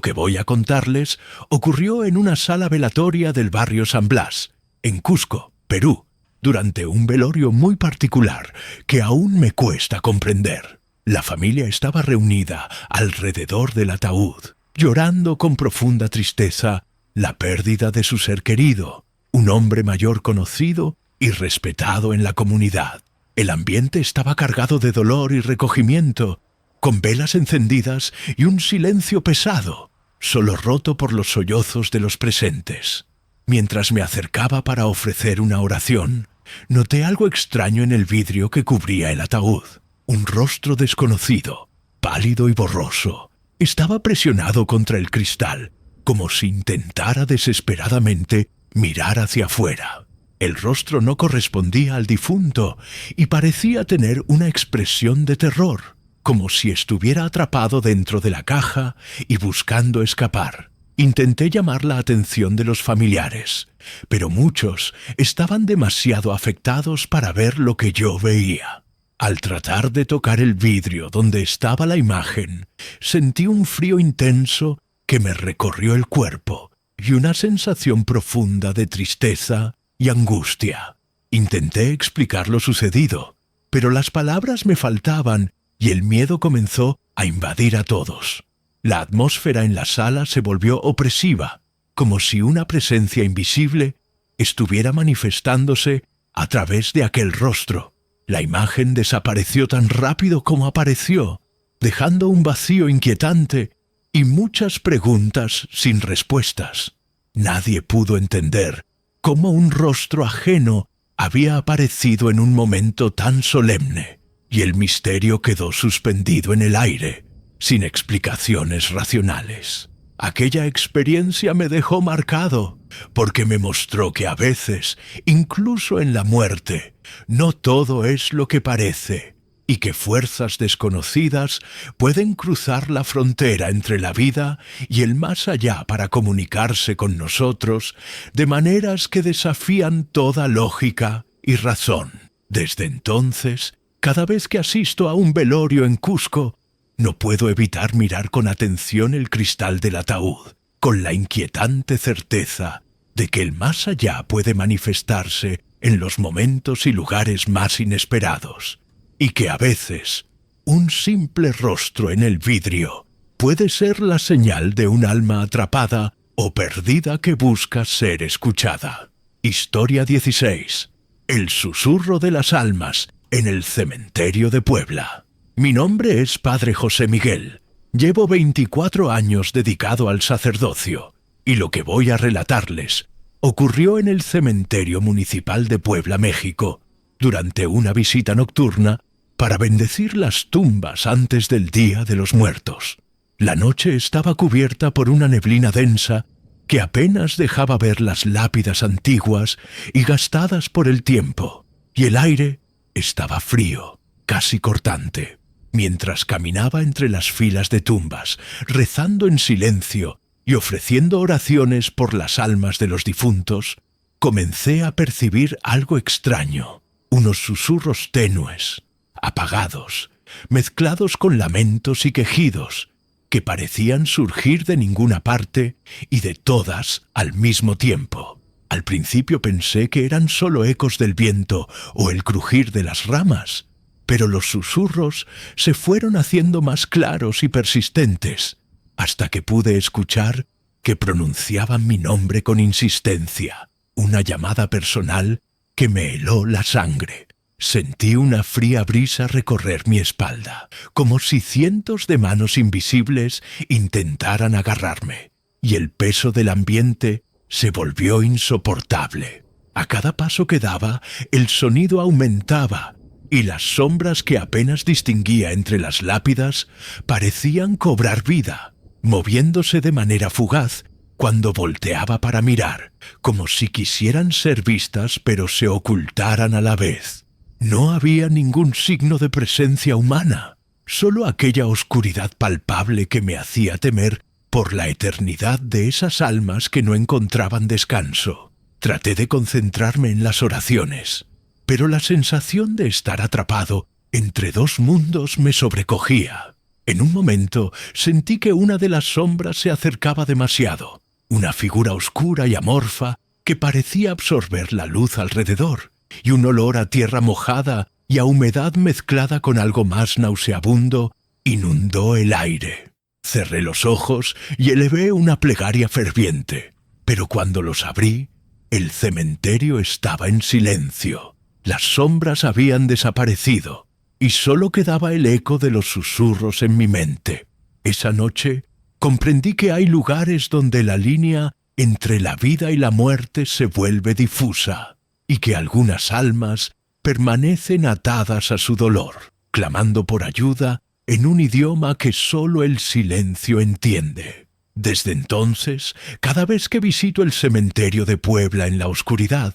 que voy a contarles ocurrió en una sala velatoria del barrio San Blas, en Cusco, Perú, durante un velorio muy particular que aún me cuesta comprender. La familia estaba reunida alrededor del ataúd, llorando con profunda tristeza la pérdida de su ser querido, un hombre mayor conocido y respetado en la comunidad. El ambiente estaba cargado de dolor y recogimiento, con velas encendidas y un silencio pesado, solo roto por los sollozos de los presentes. Mientras me acercaba para ofrecer una oración, noté algo extraño en el vidrio que cubría el ataúd. Un rostro desconocido, pálido y borroso, estaba presionado contra el cristal, como si intentara desesperadamente mirar hacia afuera. El rostro no correspondía al difunto y parecía tener una expresión de terror, como si estuviera atrapado dentro de la caja y buscando escapar. Intenté llamar la atención de los familiares, pero muchos estaban demasiado afectados para ver lo que yo veía. Al tratar de tocar el vidrio donde estaba la imagen, sentí un frío intenso que me recorrió el cuerpo y una sensación profunda de tristeza y angustia. Intenté explicar lo sucedido, pero las palabras me faltaban y el miedo comenzó a invadir a todos. La atmósfera en la sala se volvió opresiva, como si una presencia invisible estuviera manifestándose a través de aquel rostro. La imagen desapareció tan rápido como apareció, dejando un vacío inquietante y muchas preguntas sin respuestas. Nadie pudo entender cómo un rostro ajeno había aparecido en un momento tan solemne, y el misterio quedó suspendido en el aire, sin explicaciones racionales. Aquella experiencia me dejó marcado, porque me mostró que a veces, incluso en la muerte, no todo es lo que parece, y que fuerzas desconocidas pueden cruzar la frontera entre la vida y el más allá para comunicarse con nosotros de maneras que desafían toda lógica y razón. Desde entonces, cada vez que asisto a un velorio en Cusco, no puedo evitar mirar con atención el cristal del ataúd, con la inquietante certeza de que el más allá puede manifestarse en los momentos y lugares más inesperados, y que a veces un simple rostro en el vidrio puede ser la señal de un alma atrapada o perdida que busca ser escuchada. Historia 16. El susurro de las almas en el cementerio de Puebla. Mi nombre es Padre José Miguel. Llevo 24 años dedicado al sacerdocio, y lo que voy a relatarles ocurrió en el cementerio municipal de Puebla, México, durante una visita nocturna para bendecir las tumbas antes del Día de los Muertos. La noche estaba cubierta por una neblina densa que apenas dejaba ver las lápidas antiguas y gastadas por el tiempo, y el aire estaba frío, casi cortante. Mientras caminaba entre las filas de tumbas, rezando en silencio y ofreciendo oraciones por las almas de los difuntos, comencé a percibir algo extraño, unos susurros tenues, apagados, mezclados con lamentos y quejidos, que parecían surgir de ninguna parte y de todas al mismo tiempo. Al principio pensé que eran solo ecos del viento o el crujir de las ramas, pero los susurros se fueron haciendo más claros y persistentes, hasta que pude escuchar que pronunciaban mi nombre con insistencia, una llamada personal que me heló la sangre. Sentí una fría brisa recorrer mi espalda, como si cientos de manos invisibles intentaran agarrarme, y el peso del ambiente se volvió insoportable. A cada paso que daba, el sonido aumentaba, y las sombras que apenas distinguía entre las lápidas parecían cobrar vida, moviéndose de manera fugaz cuando volteaba para mirar, como si quisieran ser vistas pero se ocultaran a la vez. No había ningún signo de presencia humana, solo aquella oscuridad palpable que me hacía temer por la eternidad de esas almas que no encontraban descanso. Traté de concentrarme en las oraciones, pero la sensación de estar atrapado entre dos mundos me sobrecogía. En un momento sentí que una de las sombras se acercaba demasiado, una figura oscura y amorfa que parecía absorber la luz alrededor, y un olor a tierra mojada y a humedad mezclada con algo más nauseabundo inundó el aire. Cerré los ojos y elevé una plegaria ferviente, pero cuando los abrí, el cementerio estaba en silencio. Las sombras habían desaparecido y solo quedaba el eco de los susurros en mi mente. Esa noche comprendí que hay lugares donde la línea entre la vida y la muerte se vuelve difusa, y que algunas almas permanecen atadas a su dolor, clamando por ayuda en un idioma que solo el silencio entiende. Desde entonces, cada vez que visito el cementerio de Puebla en la oscuridad,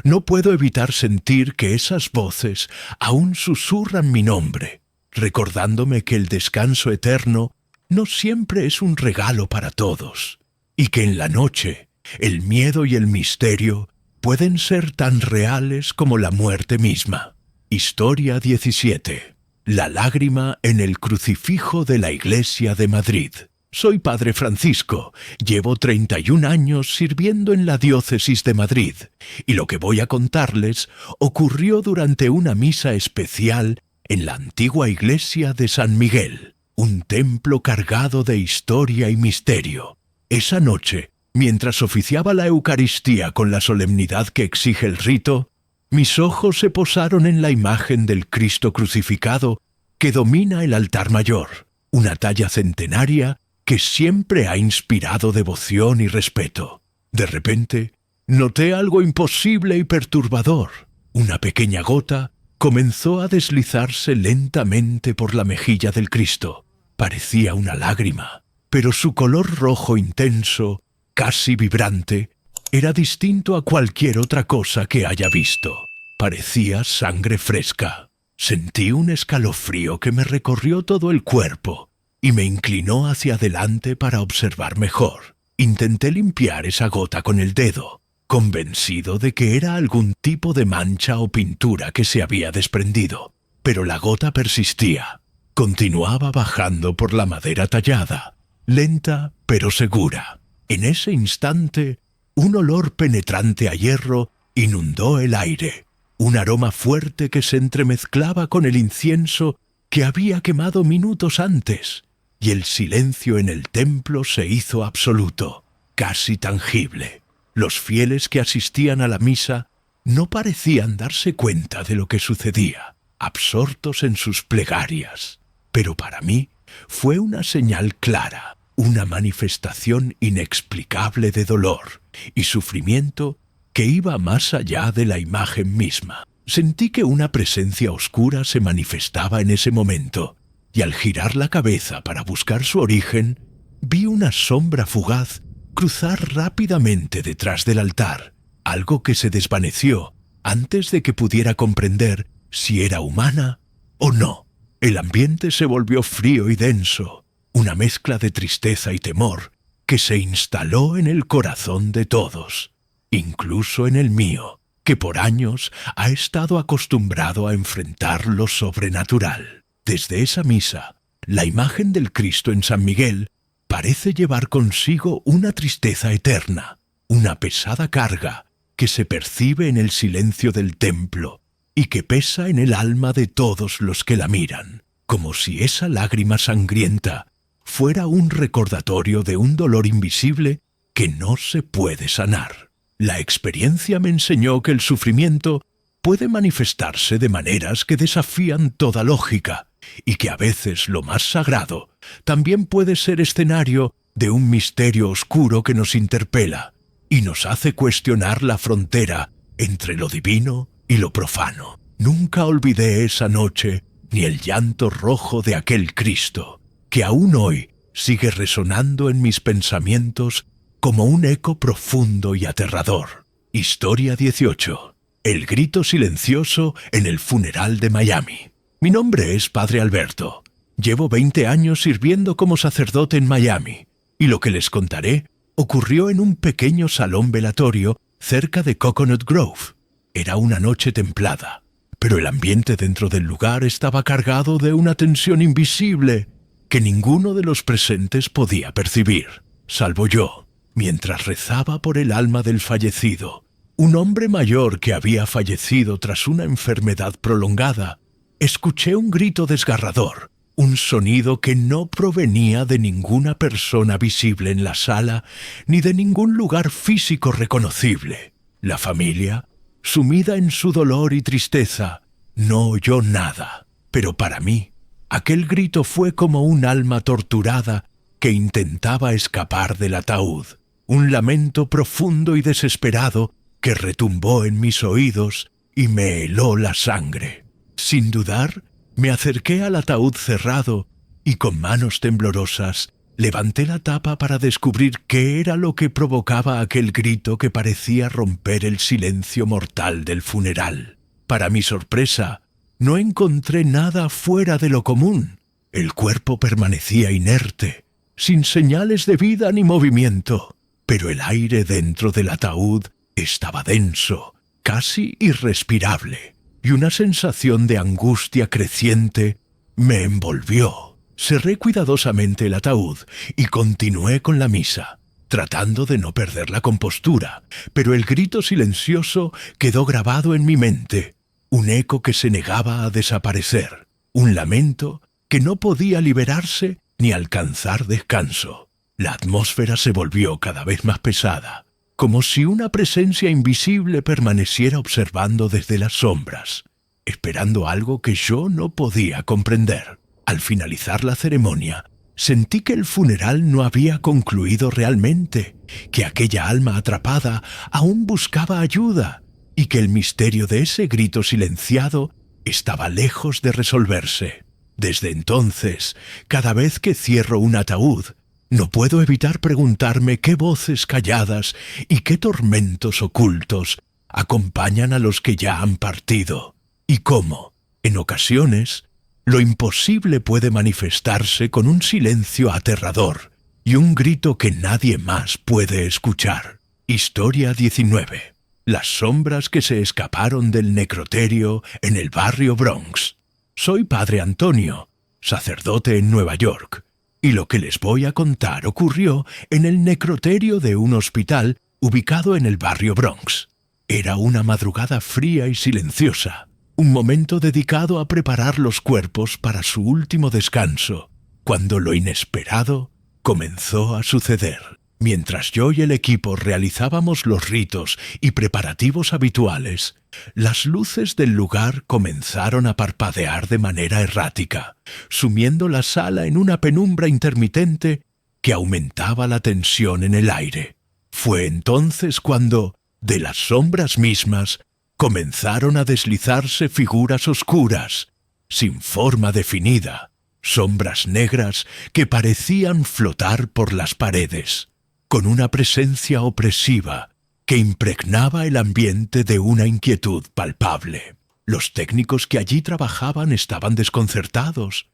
no puedo evitar sentir que esas voces aún susurran mi nombre, recordándome que el descanso eterno no siempre es un regalo para todos, y que en la noche el miedo y el misterio pueden ser tan reales como la muerte misma. Historia 17. La lágrima en el crucifijo de la Iglesia de Madrid. Soy Padre Francisco, llevo 31 años sirviendo en la diócesis de Madrid, y lo que voy a contarles ocurrió durante una misa especial en la antigua iglesia de San Miguel, un templo cargado de historia y misterio. Esa noche, mientras oficiaba la Eucaristía con la solemnidad que exige el rito, mis ojos se posaron en la imagen del Cristo crucificado que domina el altar mayor, una talla centenaria que siempre ha inspirado devoción y respeto. De repente, noté algo imposible y perturbador. Una pequeña gota comenzó a deslizarse lentamente por la mejilla del Cristo. Parecía una lágrima, pero su color rojo intenso, casi vibrante, era distinto a cualquier otra cosa que haya visto. Parecía sangre fresca. Sentí un escalofrío que me recorrió todo el cuerpo y me inclinó hacia adelante para observar mejor. Intenté limpiar esa gota con el dedo, convencido de que era algún tipo de mancha o pintura que se había desprendido. Pero la gota persistía. Continuaba bajando por la madera tallada, lenta pero segura. En ese instante, un olor penetrante a hierro inundó el aire, un aroma fuerte que se entremezclaba con el incienso que había quemado minutos antes, y el silencio en el templo se hizo absoluto, casi tangible. Los fieles que asistían a la misa no parecían darse cuenta de lo que sucedía, absortos en sus plegarias. Pero para mí fue una señal clara, una manifestación inexplicable de dolor y sufrimiento que iba más allá de la imagen misma. Sentí que una presencia oscura se manifestaba en ese momento, y al girar la cabeza para buscar su origen, vi una sombra fugaz cruzar rápidamente detrás del altar, algo que se desvaneció antes de que pudiera comprender si era humana o no. El ambiente se volvió frío y denso, una mezcla de tristeza y temor que se instaló en el corazón de todos, incluso en el mío, que por años ha estado acostumbrado a enfrentar lo sobrenatural. Desde esa misa, la imagen del Cristo en San Miguel parece llevar consigo una tristeza eterna, una pesada carga que se percibe en el silencio del templo y que pesa en el alma de todos los que la miran, como si esa lágrima sangrienta fuera un recordatorio de un dolor invisible que no se puede sanar. La experiencia me enseñó que el sufrimiento puede manifestarse de maneras que desafían toda lógica, y que a veces lo más sagrado también puede ser escenario de un misterio oscuro que nos interpela y nos hace cuestionar la frontera entre lo divino y lo profano. Nunca olvidé esa noche ni el llanto rojo de aquel Cristo, que aún hoy sigue resonando en mis pensamientos como un eco profundo y aterrador. Historia 18. El grito silencioso en el funeral de Miami. Mi nombre es Padre Alberto. Llevo 20 años sirviendo como sacerdote en Miami, y lo que les contaré ocurrió en un pequeño salón velatorio cerca de Coconut Grove. Era una noche templada, pero el ambiente dentro del lugar estaba cargado de una tensión invisible que ninguno de los presentes podía percibir, salvo yo, mientras rezaba por el alma del fallecido, un hombre mayor que había fallecido tras una enfermedad prolongada. Escuché un grito desgarrador, un sonido que no provenía de ninguna persona visible en la sala ni de ningún lugar físico reconocible. La familia, sumida en su dolor y tristeza, no oyó nada, pero para mí, aquel grito fue como un alma torturada que intentaba escapar del ataúd, un lamento profundo y desesperado que retumbó en mis oídos y me heló la sangre. Sin dudar, me acerqué al ataúd cerrado y con manos temblorosas levanté la tapa para descubrir qué era lo que provocaba aquel grito que parecía romper el silencio mortal del funeral. Para mi sorpresa, no encontré nada fuera de lo común. El cuerpo permanecía inerte, sin señales de vida ni movimiento, pero el aire dentro del ataúd estaba denso, casi irrespirable, y una sensación de angustia creciente me envolvió. Cerré cuidadosamente el ataúd y continué con la misa, tratando de no perder la compostura, pero el grito silencioso quedó grabado en mi mente, un eco que se negaba a desaparecer, un lamento que no podía liberarse ni alcanzar descanso. La atmósfera se volvió cada vez más pesada, como si una presencia invisible permaneciera observando desde las sombras, esperando algo que yo no podía comprender. Al finalizar la ceremonia, sentí que el funeral no había concluido realmente, que aquella alma atrapada aún buscaba ayuda y que el misterio de ese grito silenciado estaba lejos de resolverse. Desde entonces, cada vez que cierro un ataúd, no puedo evitar preguntarme qué voces calladas y qué tormentos ocultos acompañan a los que ya han partido, y cómo, en ocasiones, lo imposible puede manifestarse con un silencio aterrador y un grito que nadie más puede escuchar. Historia 19. Las sombras que se escaparon del necroterio en el barrio Bronx. Soy Padre Antonio, sacerdote en Nueva York, y lo que les voy a contar ocurrió en el necroterio de un hospital ubicado en el barrio Bronx. Era una madrugada fría y silenciosa, un momento dedicado a preparar los cuerpos para su último descanso, cuando lo inesperado comenzó a suceder. Mientras yo y el equipo realizábamos los ritos y preparativos habituales, las luces del lugar comenzaron a parpadear de manera errática, sumiendo la sala en una penumbra intermitente que aumentaba la tensión en el aire. Fue entonces cuando, de las sombras mismas, comenzaron a deslizarse figuras oscuras, sin forma definida, sombras negras que parecían flotar por las paredes, con una presencia opresiva que impregnaba el ambiente de una inquietud palpable. Los técnicos que allí trabajaban estaban desconcertados,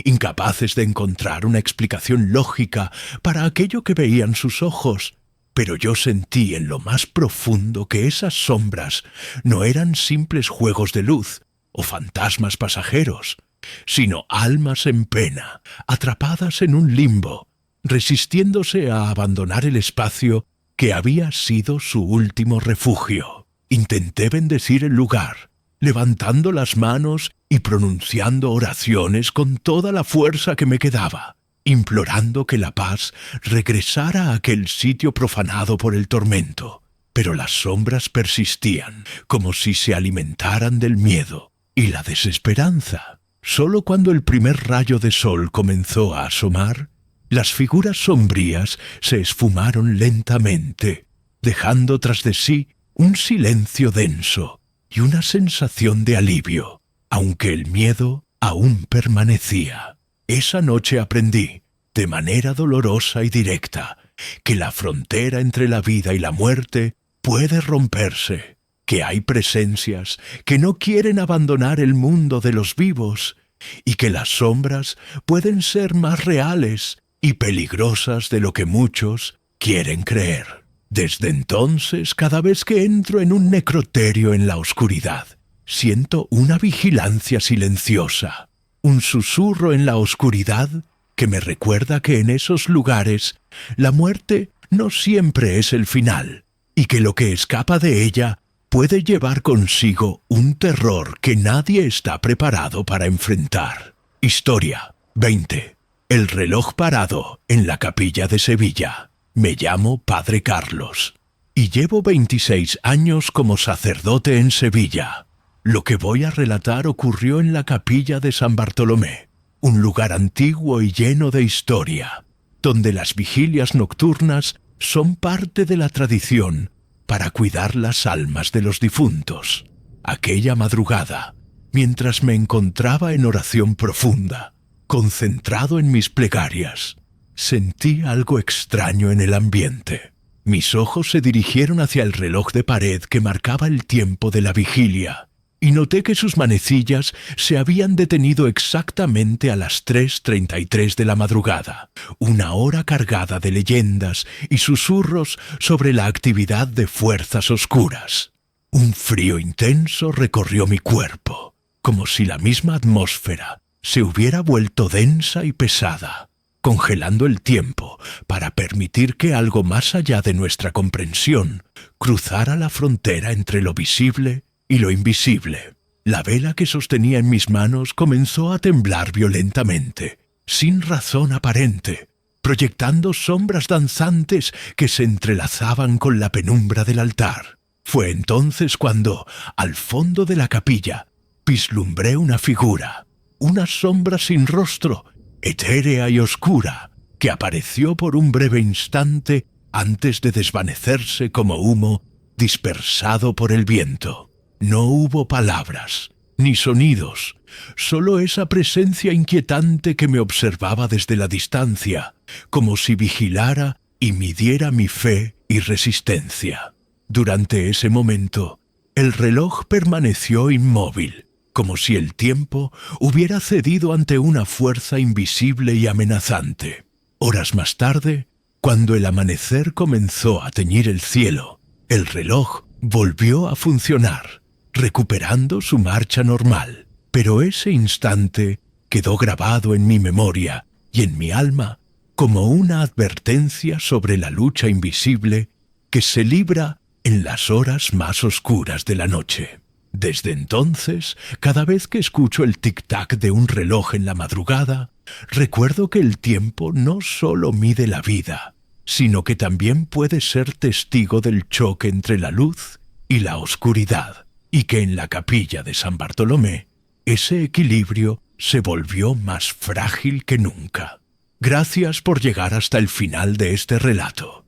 incapaces de encontrar una explicación lógica para aquello que veían sus ojos, pero yo sentí en lo más profundo que esas sombras no eran simples juegos de luz o fantasmas pasajeros, sino almas en pena, atrapadas en un limbo, resistiéndose a abandonar el espacio que había sido su último refugio. Intenté bendecir el lugar, levantando las manos y pronunciando oraciones con toda la fuerza que me quedaba, implorando que la paz regresara a aquel sitio profanado por el tormento. Pero las sombras persistían, como si se alimentaran del miedo y la desesperanza. Solo cuando el primer rayo de sol comenzó a asomar, las figuras sombrías se esfumaron lentamente, dejando tras de sí un silencio denso y una sensación de alivio, aunque el miedo aún permanecía. Esa noche aprendí, de manera dolorosa y directa, que la frontera entre la vida y la muerte puede romperse, que hay presencias que no quieren abandonar el mundo de los vivos y que las sombras pueden ser más reales y peligrosas de lo que muchos quieren creer. Desde entonces, cada vez que entro en un necroterio en la oscuridad, siento una vigilancia silenciosa, un susurro en la oscuridad que me recuerda que en esos lugares la muerte no siempre es el final y que lo que escapa de ella puede llevar consigo un terror que nadie está preparado para enfrentar. Historia 20. El reloj parado en la capilla de Sevilla. Me llamo Padre Carlos y llevo 26 años como sacerdote en Sevilla. Lo que voy a relatar ocurrió en la capilla de San Bartolomé, un lugar antiguo y lleno de historia, donde las vigilias nocturnas son parte de la tradición para cuidar las almas de los difuntos. Aquella madrugada, mientras me encontraba en oración profunda, concentrado en mis plegarias, sentí algo extraño en el ambiente. Mis ojos se dirigieron hacia el reloj de pared que marcaba el tiempo de la vigilia, y noté que sus manecillas se habían detenido exactamente a las 3:33 de la madrugada, una hora cargada de leyendas y susurros sobre la actividad de fuerzas oscuras. Un frío intenso recorrió mi cuerpo, como si la misma atmósfera se hubiera vuelto densa y pesada, congelando el tiempo para permitir que algo más allá de nuestra comprensión cruzara la frontera entre lo visible y lo invisible. La vela que sostenía en mis manos comenzó a temblar violentamente, sin razón aparente, proyectando sombras danzantes que se entrelazaban con la penumbra del altar. Fue entonces cuando, al fondo de la capilla, vislumbré una figura, una sombra sin rostro, etérea y oscura, que apareció por un breve instante antes de desvanecerse como humo dispersado por el viento. No hubo palabras, ni sonidos, solo esa presencia inquietante que me observaba desde la distancia, como si vigilara y midiera mi fe y resistencia. Durante ese momento, el reloj permaneció inmóvil, como si el tiempo hubiera cedido ante una fuerza invisible y amenazante. Horas más tarde, Cuando el amanecer comenzó a teñir el cielo, el reloj volvió a funcionar, recuperando su marcha normal. Pero ese instante quedó grabado en mi memoria y en mi alma como una advertencia sobre la lucha invisible que se libra en las horas más oscuras de la noche. Desde entonces, cada vez que escucho el tic-tac de un reloj en la madrugada, recuerdo que el tiempo no solo mide la vida, sino que también puede ser testigo del choque entre la luz y la oscuridad, y que en la capilla de San Bartolomé ese equilibrio se volvió más frágil que nunca. Gracias por llegar hasta el final de este relato.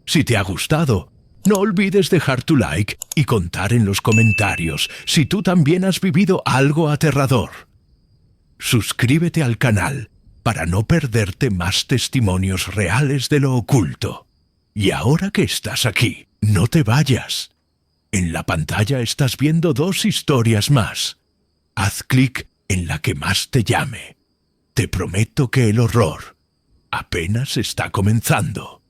Si te ha gustado, no olvides dejar tu like y contar en los comentarios si tú también has vivido algo aterrador. Suscríbete al canal para no perderte más testimonios reales de lo oculto. Y ahora que estás aquí, no te vayas. En la pantalla estás viendo 2 historias más. Haz clic en la que más te llame. Te prometo que el horror apenas está comenzando.